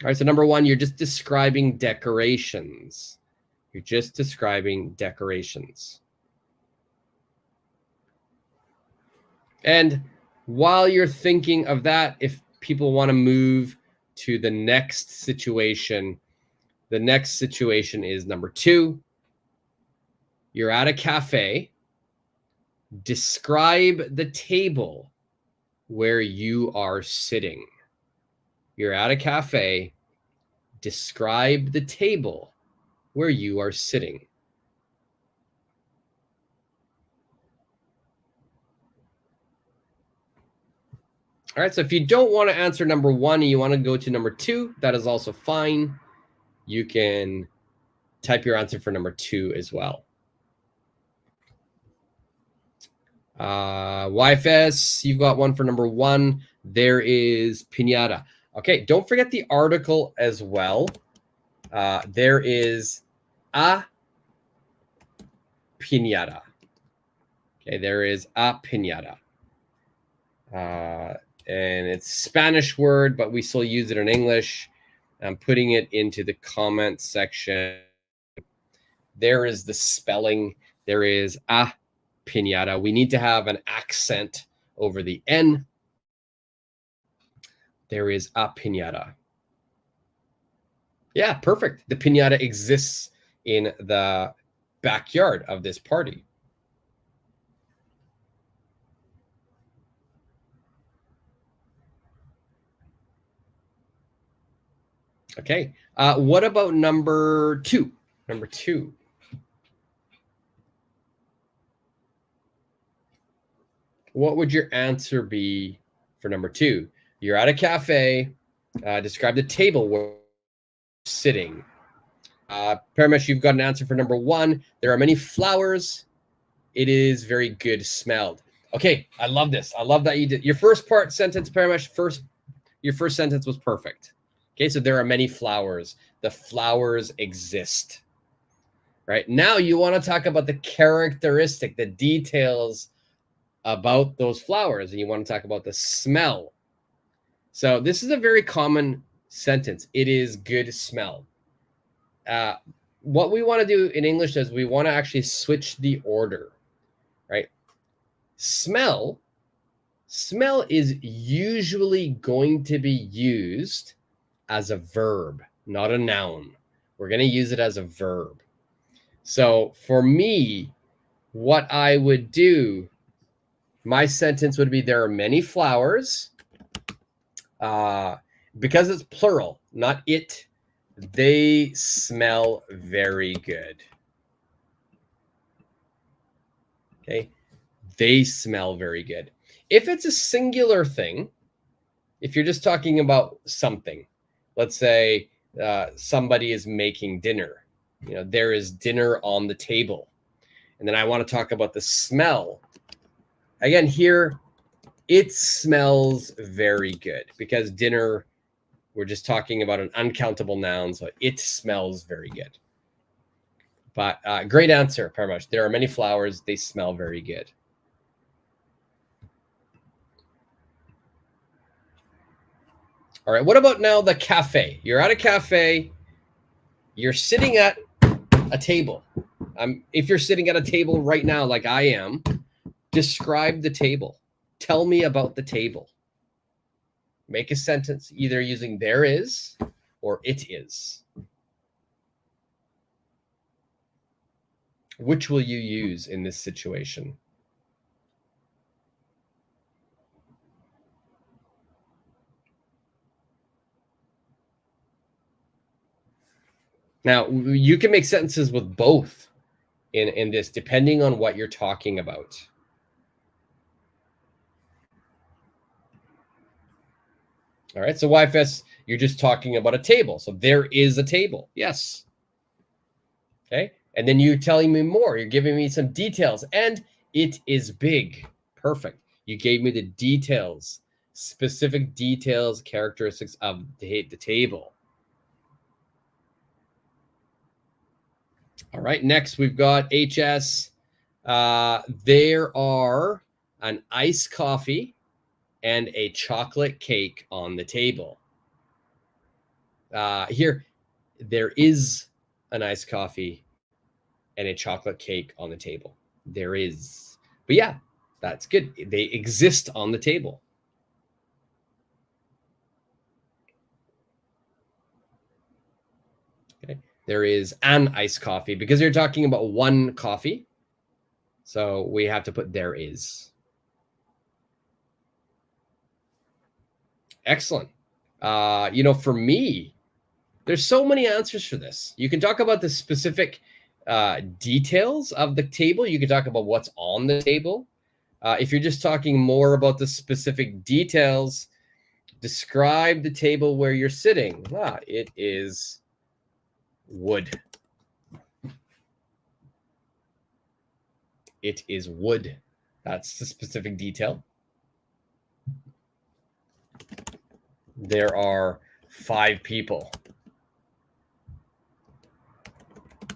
All right, so number one, you're just describing decorations. You're just describing decorations. And while you're thinking of that, if people want to move to the next situation, the next situation is number two. You're at a cafe. Describe the table where you are sitting. You're at a cafe. Describe the table where you are sitting. All right, so if you don't want to answer number one and you want to go to number two, that is also fine. You can type your answer for number two as well. YFS, you've got one for number one. There is piñata. Okay, don't forget the article as well. There is a piñata. Okay, there is a piñata. And it's a Spanish word, but we still use it in English. I'm putting it into the comment section. There is the spelling. There is a piñata. We need to have an accent over the N. There is a piñata. Yeah, perfect. The piñata exists in the backyard of this party. Okay. What about number two? Number two. What would your answer be for number two? You're at a cafe. Describe the table where you're sitting. Paramesh, you've got an answer for number one. There are many flowers. It is very good smelled. Okay, I love this. I love that you did your first part sentence, Paramesh. Your first sentence was perfect. Okay, so there are many flowers. The flowers exist. Right now, you want to talk about the characteristic, the details about those flowers, and you want to talk about the smell. So this is a very common sentence. It is good smell. What we want to do in English is we want to actually switch the order, right? Smell is usually going to be used as a verb, not a noun. We're going to use it as a verb. So for me, what I would do, my sentence would be, there are many flowers. Because it's plural, not it, they smell very good. Okay, they smell very good. If it's a singular thing, if you're just talking about something, let's say somebody is making dinner, there is dinner on the table, and then I want to talk about the smell. Again, here, it smells very good, because dinner, we're just talking about an uncountable noun, so it smells very good. But great answer, Paramesh. There are many flowers. They smell very good. All right, what about now the cafe? You're at a cafe. You're sitting at a table. If you're sitting at a table right now, like I am, describe the table. Tell me about the table. Make a sentence either using there is or it is. Which will you use in this situation? Now, you can make sentences with both in this, depending on what you're talking about. All right, so YFS, you're just talking about a table. So there is a table. Yes. Okay. And then you're telling me more. You're giving me some details. And it is big. Perfect. You gave me the details, specific details, characteristics of the table. All right, next we've got HS. There are an iced coffee and a chocolate cake on the table. Here, there is an iced coffee and a chocolate cake on the table. There is. But yeah, that's good. They exist on the table. Okay. There is an iced coffee because you're talking about one coffee. So we have to put there is. Excellent. For me, there's so many answers for this. You can talk about the specific details of the table. You can talk about what's on the table. If you're just talking more about the specific details, describe the table where you're sitting. It is wood. It is wood. That's the specific detail. There are 5 people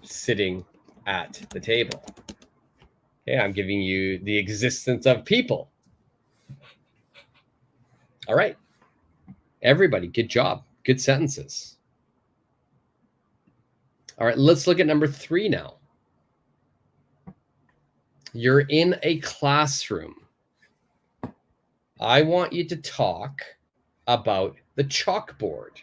sitting at the table. Okay, I'm giving you the existence of people. All right. Everybody, good job. Good sentences. All right, let's look at number 3 now. You're in a classroom. I want you to talk about the chalkboard.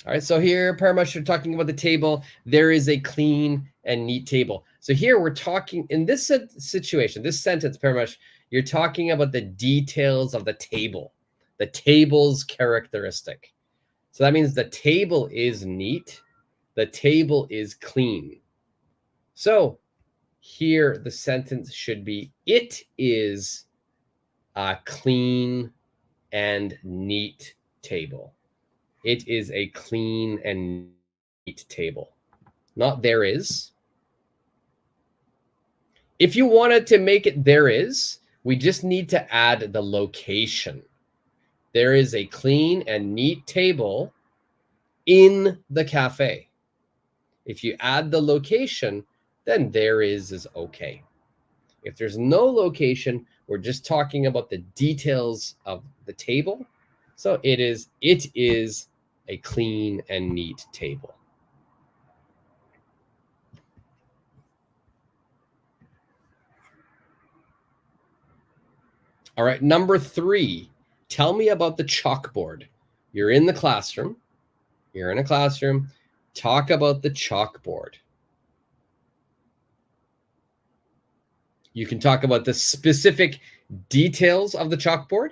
All right, so here, Paramesh, you're talking about the table. There is a clean and neat table. So here we're talking, in this situation, this sentence, Paramesh, you're talking about the details of the table, the table's characteristic. So that means the table is neat. The table is clean. So here the sentence should be, it is a clean and neat table. It is a clean and neat table. Not there is. If you wanted to make it there is, we just need to add the location. There is a clean and neat table in the cafe. If you add the location, then there is okay. If there's no location, we're just talking about the details of the table. So it is a clean and neat table. All right, number 3, tell me about the chalkboard. You're in the classroom. You're in a classroom. Talk about the chalkboard. You can talk about the specific details of the chalkboard.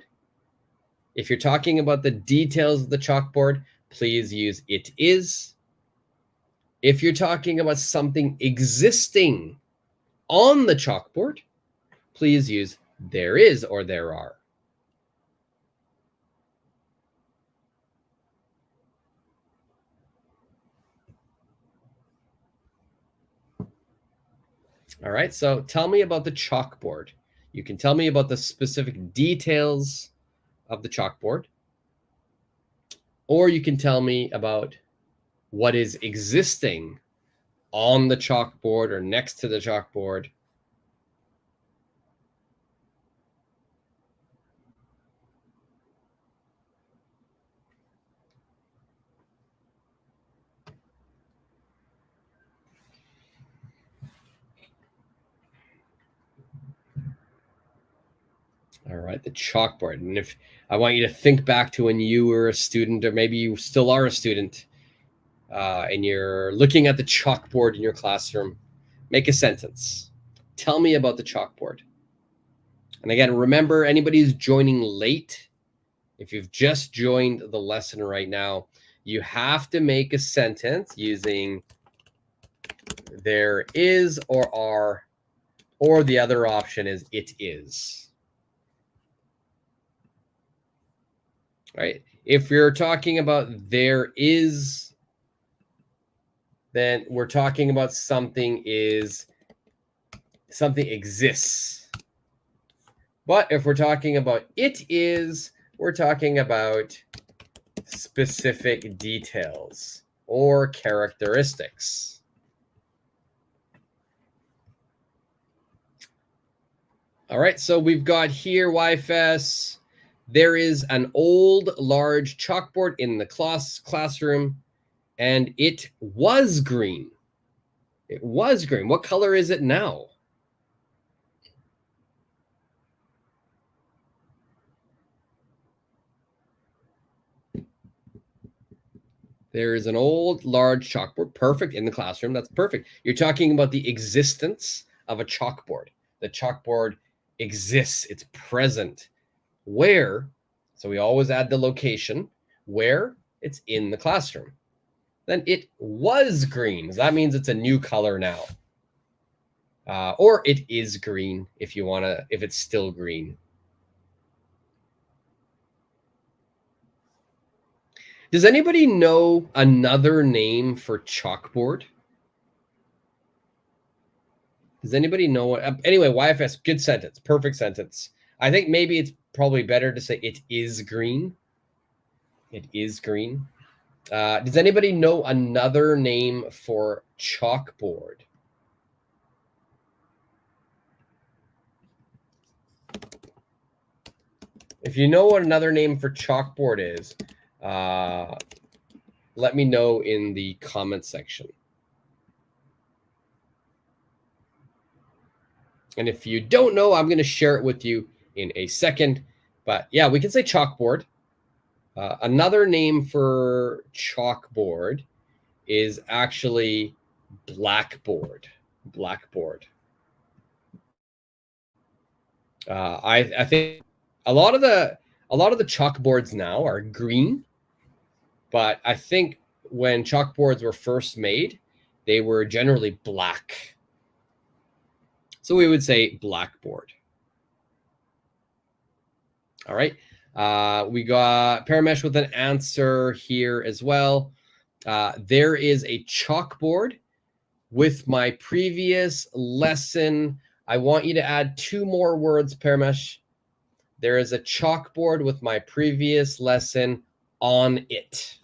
If you're talking about the details of the chalkboard, please use it is. If you're talking about something existing on the chalkboard, please use there is or there are. All right, so tell me about the chalkboard. You can tell me about the specific details of the chalkboard, or you can tell me about what is existing on the chalkboard or next to the chalkboard. All right, the chalkboard. And if I want you to think back to when you were a student, or maybe you still are a student, and you're looking at the chalkboard in your classroom, make a sentence. Tell me about the chalkboard. And again, remember, anybody who's joining late, if you've just joined the lesson right now, you have to make a sentence using there is or are, or the other option is it is. Right? If you're talking about there is then we're talking about something exists. But if we're talking about it is, we're talking about specific details or characteristics. All right, so we've got here YFS. There is an old, large chalkboard in the classroom, and it was green. It was green. What color is it now? There is an old, large chalkboard. Perfect. In the classroom. That's perfect. You're talking about the existence of a chalkboard. The chalkboard exists. It's present. Where? So we always add the location. Where? It's in the classroom. Then it was green. That means it's a new color now. Or it is green if you want to, if it's still green. Does anybody know another name for chalkboard? Does anybody know what? Anyway, YFS, good sentence, perfect sentence. I think maybe it's probably better to say it is green. It is green. Does anybody know another name for chalkboard? If you know what another name for chalkboard is, let me know in the comment section. And if you don't know, I'm going to share it with you in a second. But yeah, we can say chalkboard. Another name for chalkboard is actually blackboard. Blackboard. I think a lot of the chalkboards now are green, but I think when chalkboards were first made, they were generally black. So we would say blackboard. All right. We got Paramesh with an answer here as well. There is a chalkboard with my previous lesson. I want you to add 2 more words, Paramesh. There is a chalkboard with my previous lesson on it.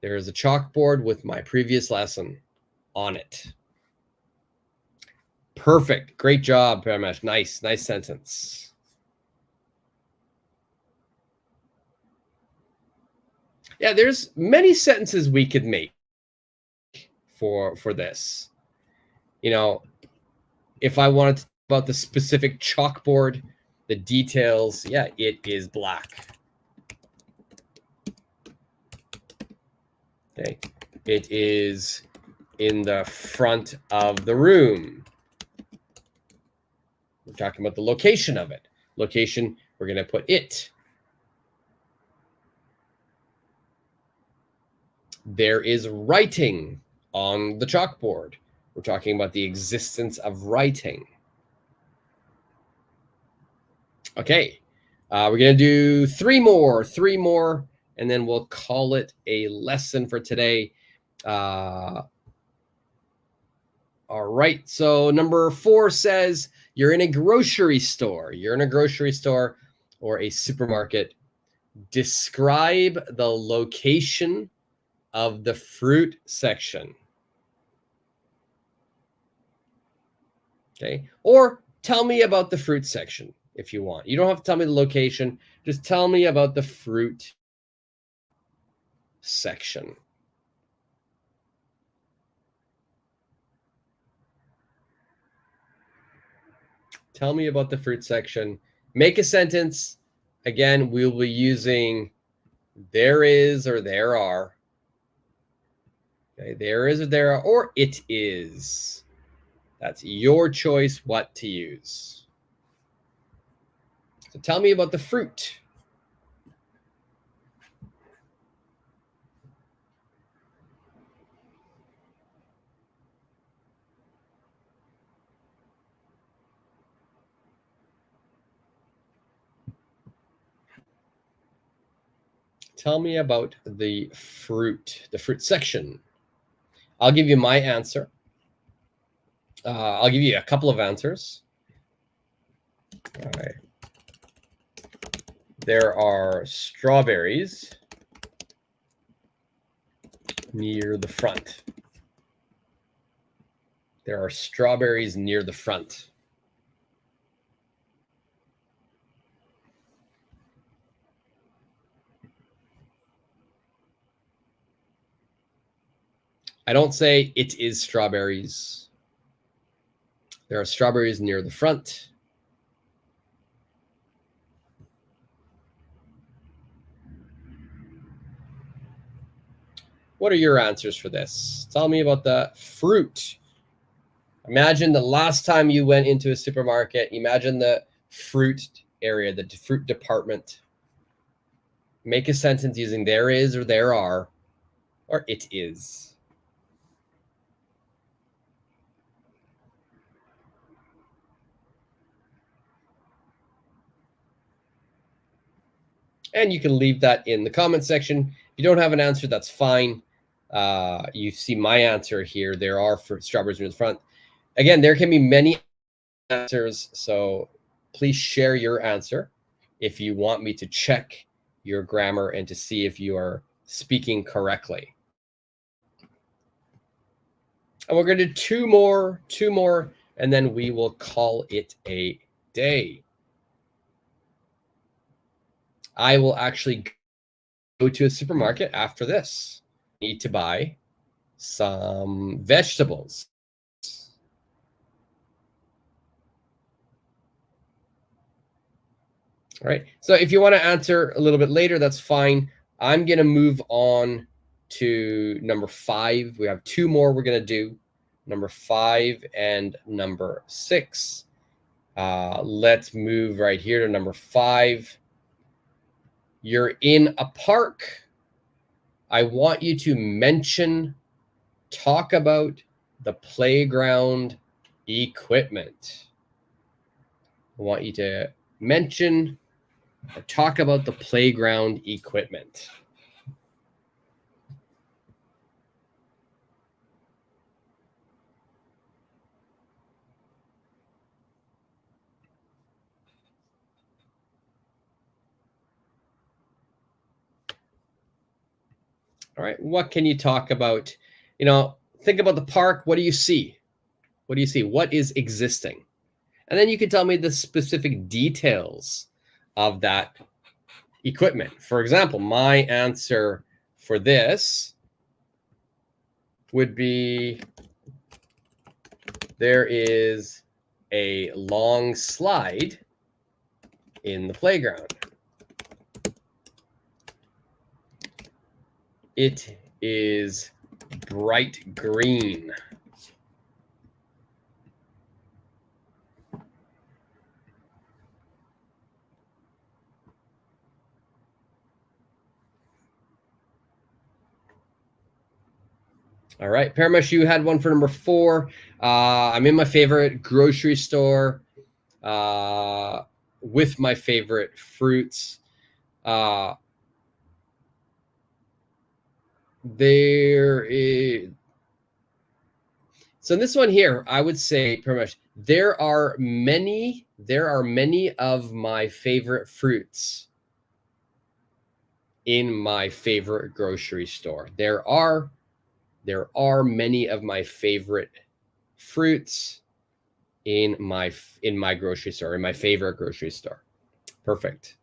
There is a chalkboard with my previous lesson on it. Perfect. Great job, Paramesh. Nice sentence. Yeah, there's many sentences we could make for this. You know, if I wanted to talk about the specific chalkboard, the details, yeah, it is black. Okay, it is in the front of the room. We're talking about the location of it. Location, we're going to put it. There is writing on the chalkboard. We're talking about the existence of writing. Okay, we're going to do 3 more, and then we'll call it a lesson for today. All right, so number 4 says you're in a grocery store. You're in a grocery store or a supermarket. Describe the location of the fruit section. Okay, or tell me about the fruit section if you want. You don't have to tell me the location. Just tell me about the fruit section. Tell me about the fruit section. Make a sentence. Again, we'll be using there is or there are. Okay, there is or there are, or it is. That's your choice what to use. So tell me about the fruit. Tell me about the fruit section. I'll give you my answer. I'll give you a couple of answers. All right. There are strawberries near the front. There are strawberries near the front. I don't say it is strawberries. There are strawberries near the front. What are your answers for this? Tell me about the fruit. Imagine the last time you went into a supermarket. Imagine the fruit area, the fruit department. Make a sentence using there is or there are or it is. And you can leave that in the comment section. If you don't have an answer, that's fine. You see my answer here. There are strawberries near the front. Again, there can be many answers, so please share your answer if you want me to check your grammar and to see if you are speaking correctly. And we're going to do two more, and then we will call it a day. I will actually go to a supermarket after this. Need to buy some vegetables. All right. So if you want to answer a little bit later, that's fine. I'm going to move on to number 5. We have 2 more we're going to do, number 5 and number 6. Let's move right here to number 5. You're in a park. I want you to talk about the playground equipment. I want you to mention or talk about the playground equipment. All right, what can you talk about? Think about the park. What do you see? What do you see? What is existing? And then you can tell me the specific details of that equipment. For example, my answer for this would be there is a long slide in the playground. It is bright green. All right, Paramash, you had one for number 4. I'm in my favorite grocery store with my favorite fruits. There is. So this one here, I would say pretty much there are many of my favorite fruits in my favorite grocery store. There are many of my favorite fruits in my grocery store, in my favorite grocery store. Perfect.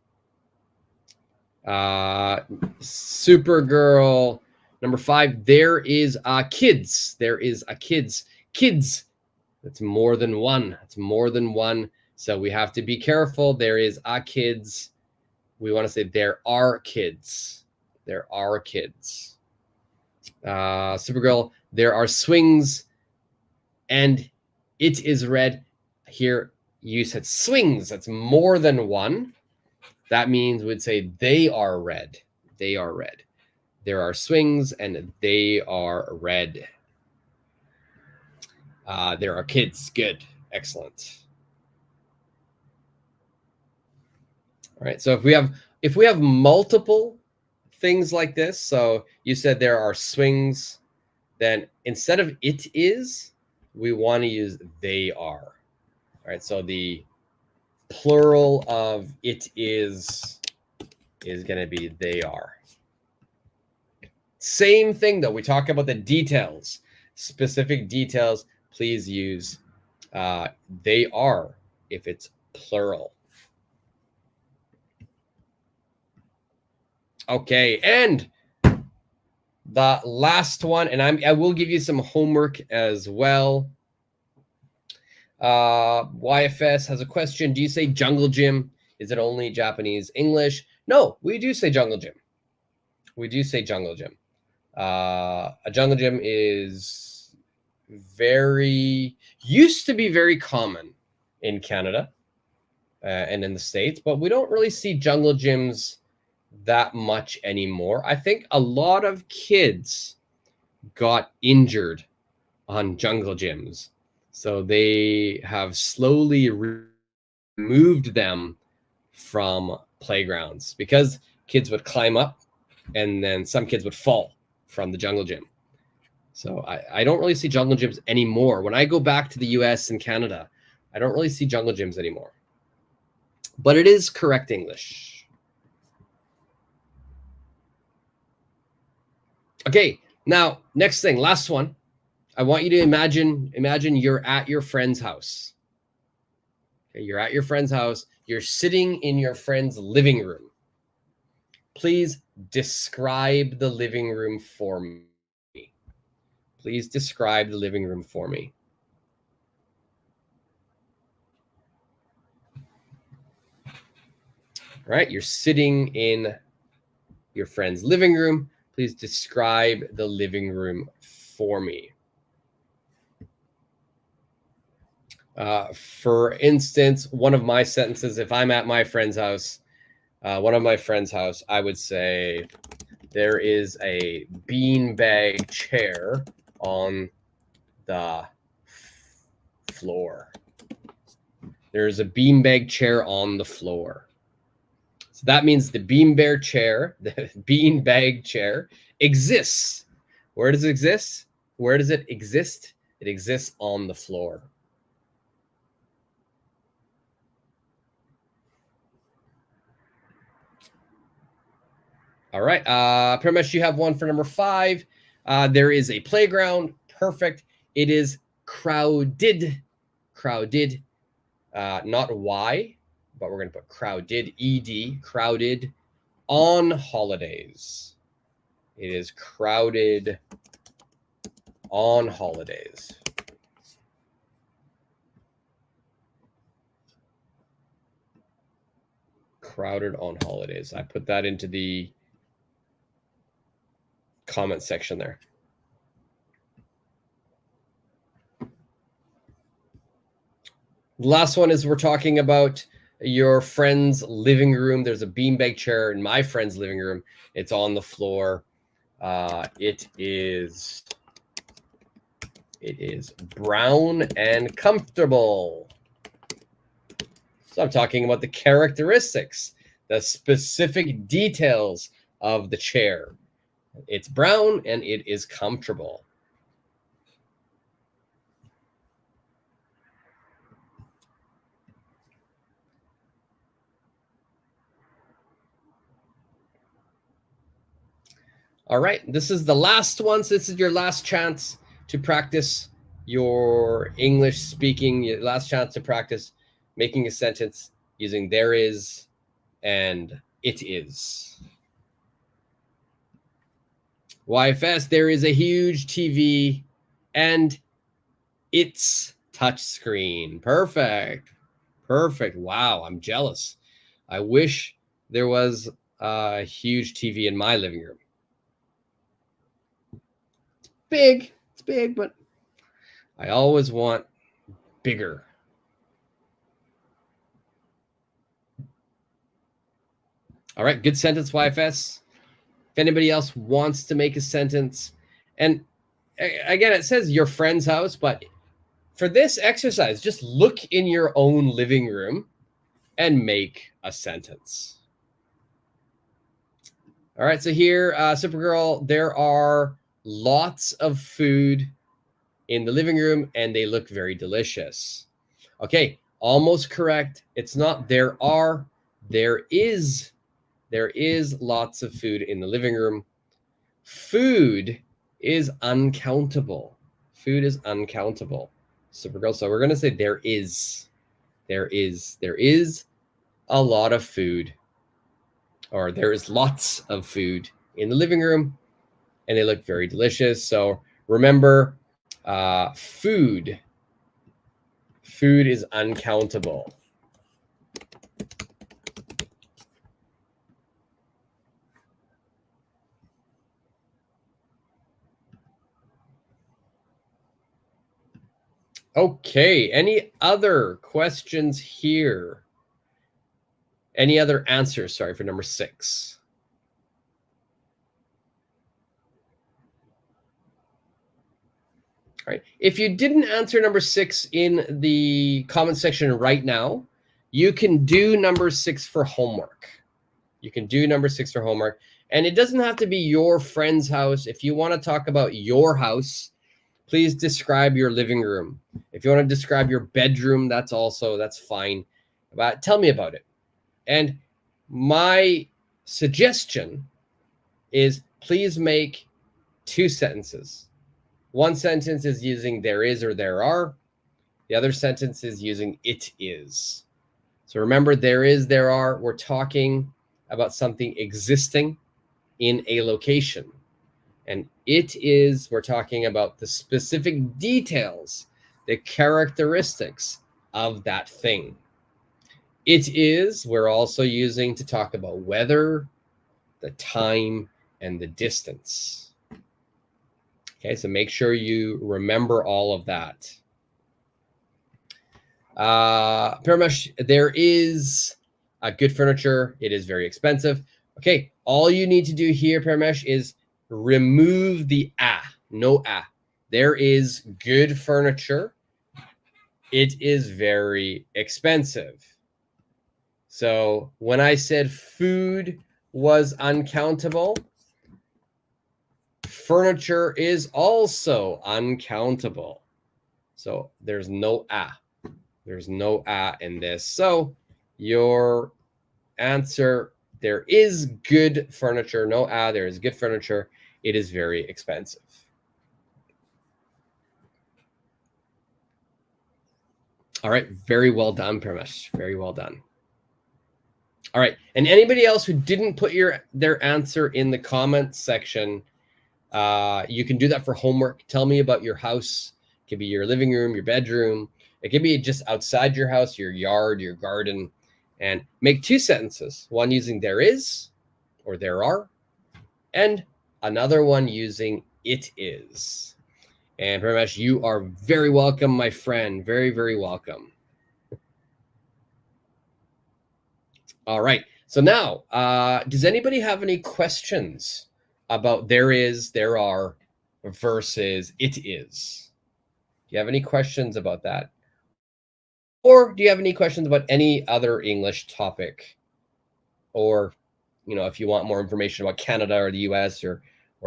Supergirl. Number 5, there is kids. There is a kids. Kids. That's more than one. It's more than one. So we have to be careful. There is a kids. We want to say there are kids. There are kids. Supergirl, there are swings and it is red. Here you said swings. That's more than one. That means we'd say they are red. They are red. There are swings and they are red. There are kids. Good. Excellent. All right. So if we have multiple things like this, so you said there are swings, then instead of it is, we want to use they are. All right, so the plural of it is going to be they are. Same thing though, we talk about the details, specific details. Please use they are if it's plural. Okay, and the last one, and I will give you some homework as well. YFS has a question. Do you say jungle gym? Is it only Japanese English? No, we do say jungle gym. We do say jungle gym. A jungle gym is used to be very common in Canada and in the States, but we don't really see jungle gyms that much anymore. I think a lot of kids got injured on jungle gyms, so they have slowly removed them from playgrounds because kids would climb up and then some kids would fall from the jungle gym. So I don't really see jungle gyms anymore. When I go back to the US and Canada, I don't really see jungle gyms anymore. But it is correct English. Okay, now next thing, last one. I want you to imagine you're at your friend's house. Okay, you're at your friend's house. You're sitting in your friend's living room. Please describe the living room for me. Please describe the living room for me. All right, you're sitting in your friend's living room. Please describe the living room for me. For instance, one of my sentences, if I'm at my friend's house, one of my friend's house, I would say, there is a beanbag chair on the floor. There's a beanbag chair on the floor. So that means the beanbag chair exists. Where does it exist? Where does it exist? It exists on the floor. All right. Pretty much you have one for number 5. There is a playground. Perfect. It is crowded. Crowded. Not Y, but we're going to put crowded, ED, crowded on holidays. It is crowded on holidays. Crowded on holidays. I put that into the comment section there. The last one is we're talking about your friend's living room. There's a beanbag chair in my friend's living room. It's on the floor. It is brown and comfortable. So I'm talking about the characteristics, the specific details of the chair. It's brown and it is comfortable. All right, this is the last one. So this is your last chance to practice your English speaking, your last chance to practice making a sentence using there is and it is. YFS, there is a huge TV and it's touchscreen. Perfect. Perfect. Wow, I'm jealous. I wish there was a huge TV in my living room. It's big, but I always want bigger. All right, good sentence, YFS. If anybody else wants to make a sentence, and again, it says your friend's house, but for this exercise, just look in your own living room and make a sentence. All right, so here, Supergirl, there are lots of food in the living room and they look very delicious. Okay, almost correct. It's not there are, there is lots of food in the living room. Food is uncountable. Food is uncountable. Supergirl. So we're going to say there is a lot of food, or there is lots of food in the living room and they look very delicious. So remember, food is uncountable. Okay, any other questions here? Any other answers, sorry, for number 6? All right. If you didn't answer number 6 in the comment section right now, you can do number 6 for homework. You can do number 6 for homework. And it doesn't have to be your friend's house. If you want to talk about your house, please describe your living room. If you want to describe your bedroom, that's fine. But tell me about it. And my suggestion is please make 2 sentences. One sentence is using there is or there are. The other sentence is using it is. So remember, there is, there are. We're talking about something existing in a location. And it is, we're talking about the specific details, the characteristics of that thing. It is, we're also using to talk about weather, the time, and the distance. Okay, so make sure you remember all of that. Paramesh, there is good furniture. It is very expensive. Okay, all you need to do here, Paramesh, is remove the no ah. There is good furniture. It is very expensive. So when I said food was uncountable, furniture is also uncountable. So there's no ah. There's no ah in this. So your answer, there is good furniture. No ah, there is good furniture. It is very expensive. All right, very well done, Parmesh. Very well done. All right, and anybody else who didn't put their answer in the comments section, you can do that for homework. Tell me about your house. It could be your living room, your bedroom. It could be just outside your house, your yard, your garden, and make 2 sentences. One using there is or there are, and another one using it is. And very much, you are very welcome, my friend. Very, very welcome. All right. So now, does anybody have any questions about there is, there are versus it is? Do you have any questions about that? Or do you have any questions about any other English topic? Or, if you want more information about Canada or the US or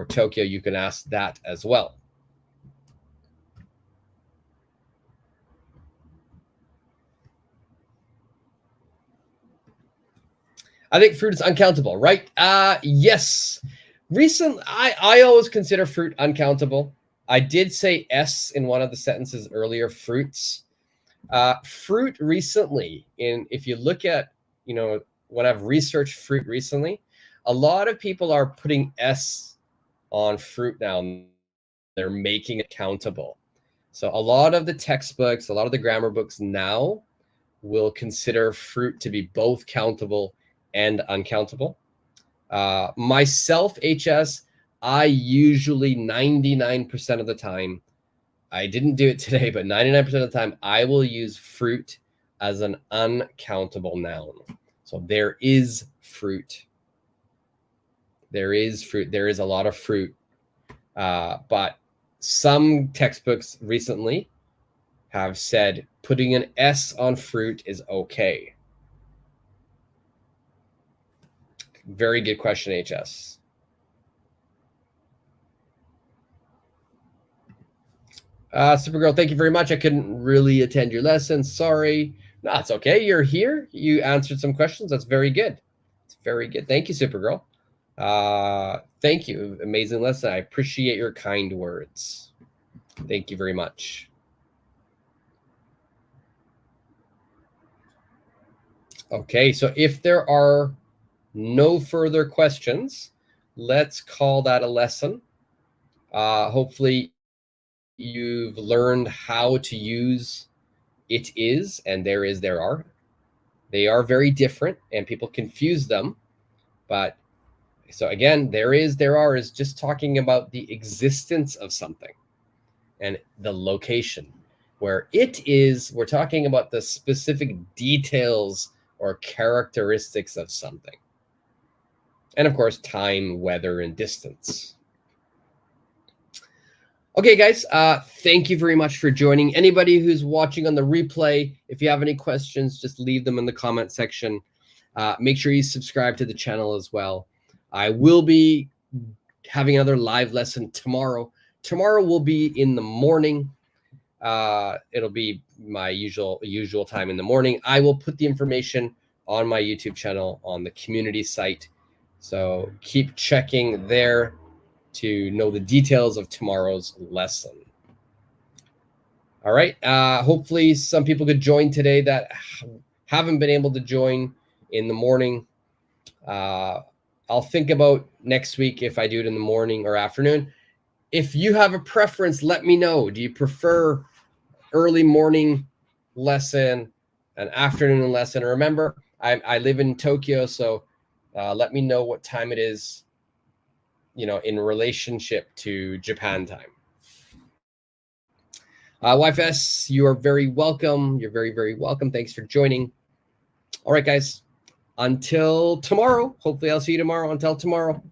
Tokyo, you can ask that as well. I think fruit is uncountable, right? Yes. Recently, I always consider fruit uncountable. I did say S in one of the sentences earlier, fruits. Fruit recently, if you look at, when I've researched fruit recently, a lot of people are putting S on fruit now. They're making it countable. So a lot of the textbooks, a lot of the grammar books now will consider fruit to be both countable and uncountable. Myself, HS, I usually 99% of the time, I didn't do it today, but 99% of the time, I will use fruit as an uncountable noun. So there is fruit. There is fruit. There is a lot of fruit. But some textbooks recently have said putting an S on fruit is okay. Very good question, HS. Supergirl, thank you very much. I couldn't really attend your lesson. Sorry. No, it's okay. You're here. You answered some questions. That's very good. It's very good. Thank you, Supergirl. Thank you. Amazing lesson. I appreciate your kind words. Thank you very much. Okay, so if there are no further questions, let's call that a lesson. Hopefully you've learned how to use it is and there is, there are. They are very different and people confuse them. But so again, there is, there are is just talking about the existence of something and the location. Where it is, we're talking about the specific details or characteristics of something. And of course, time, weather, and distance. Okay, guys, thank you very much for joining. Anybody who's watching on the replay, if you have any questions, just leave them in the comment section. Make sure you subscribe to the channel as well. I will be having another live lesson tomorrow. Tomorrow will be in the morning. It'll be my usual time in the morning. I will put the information on my YouTube channel on the community site. So keep checking there to know the details of tomorrow's lesson. All right. Hopefully some people could join today that haven't been able to join in the morning. I'll think about next week if I do it in the morning or afternoon. If you have a preference, let me know. Do you prefer early morning lesson, an afternoon lesson? Remember, I live in Tokyo, so let me know what time it is, in relationship to Japan time. YFS, you are very welcome. You're very, very welcome. Thanks for joining. All right, guys. Until tomorrow. Hopefully I'll see you tomorrow. Until tomorrow.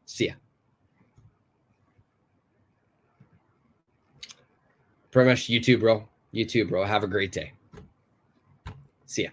See ya. Pretty much you too, bro. You too, bro. Have a great day. See ya.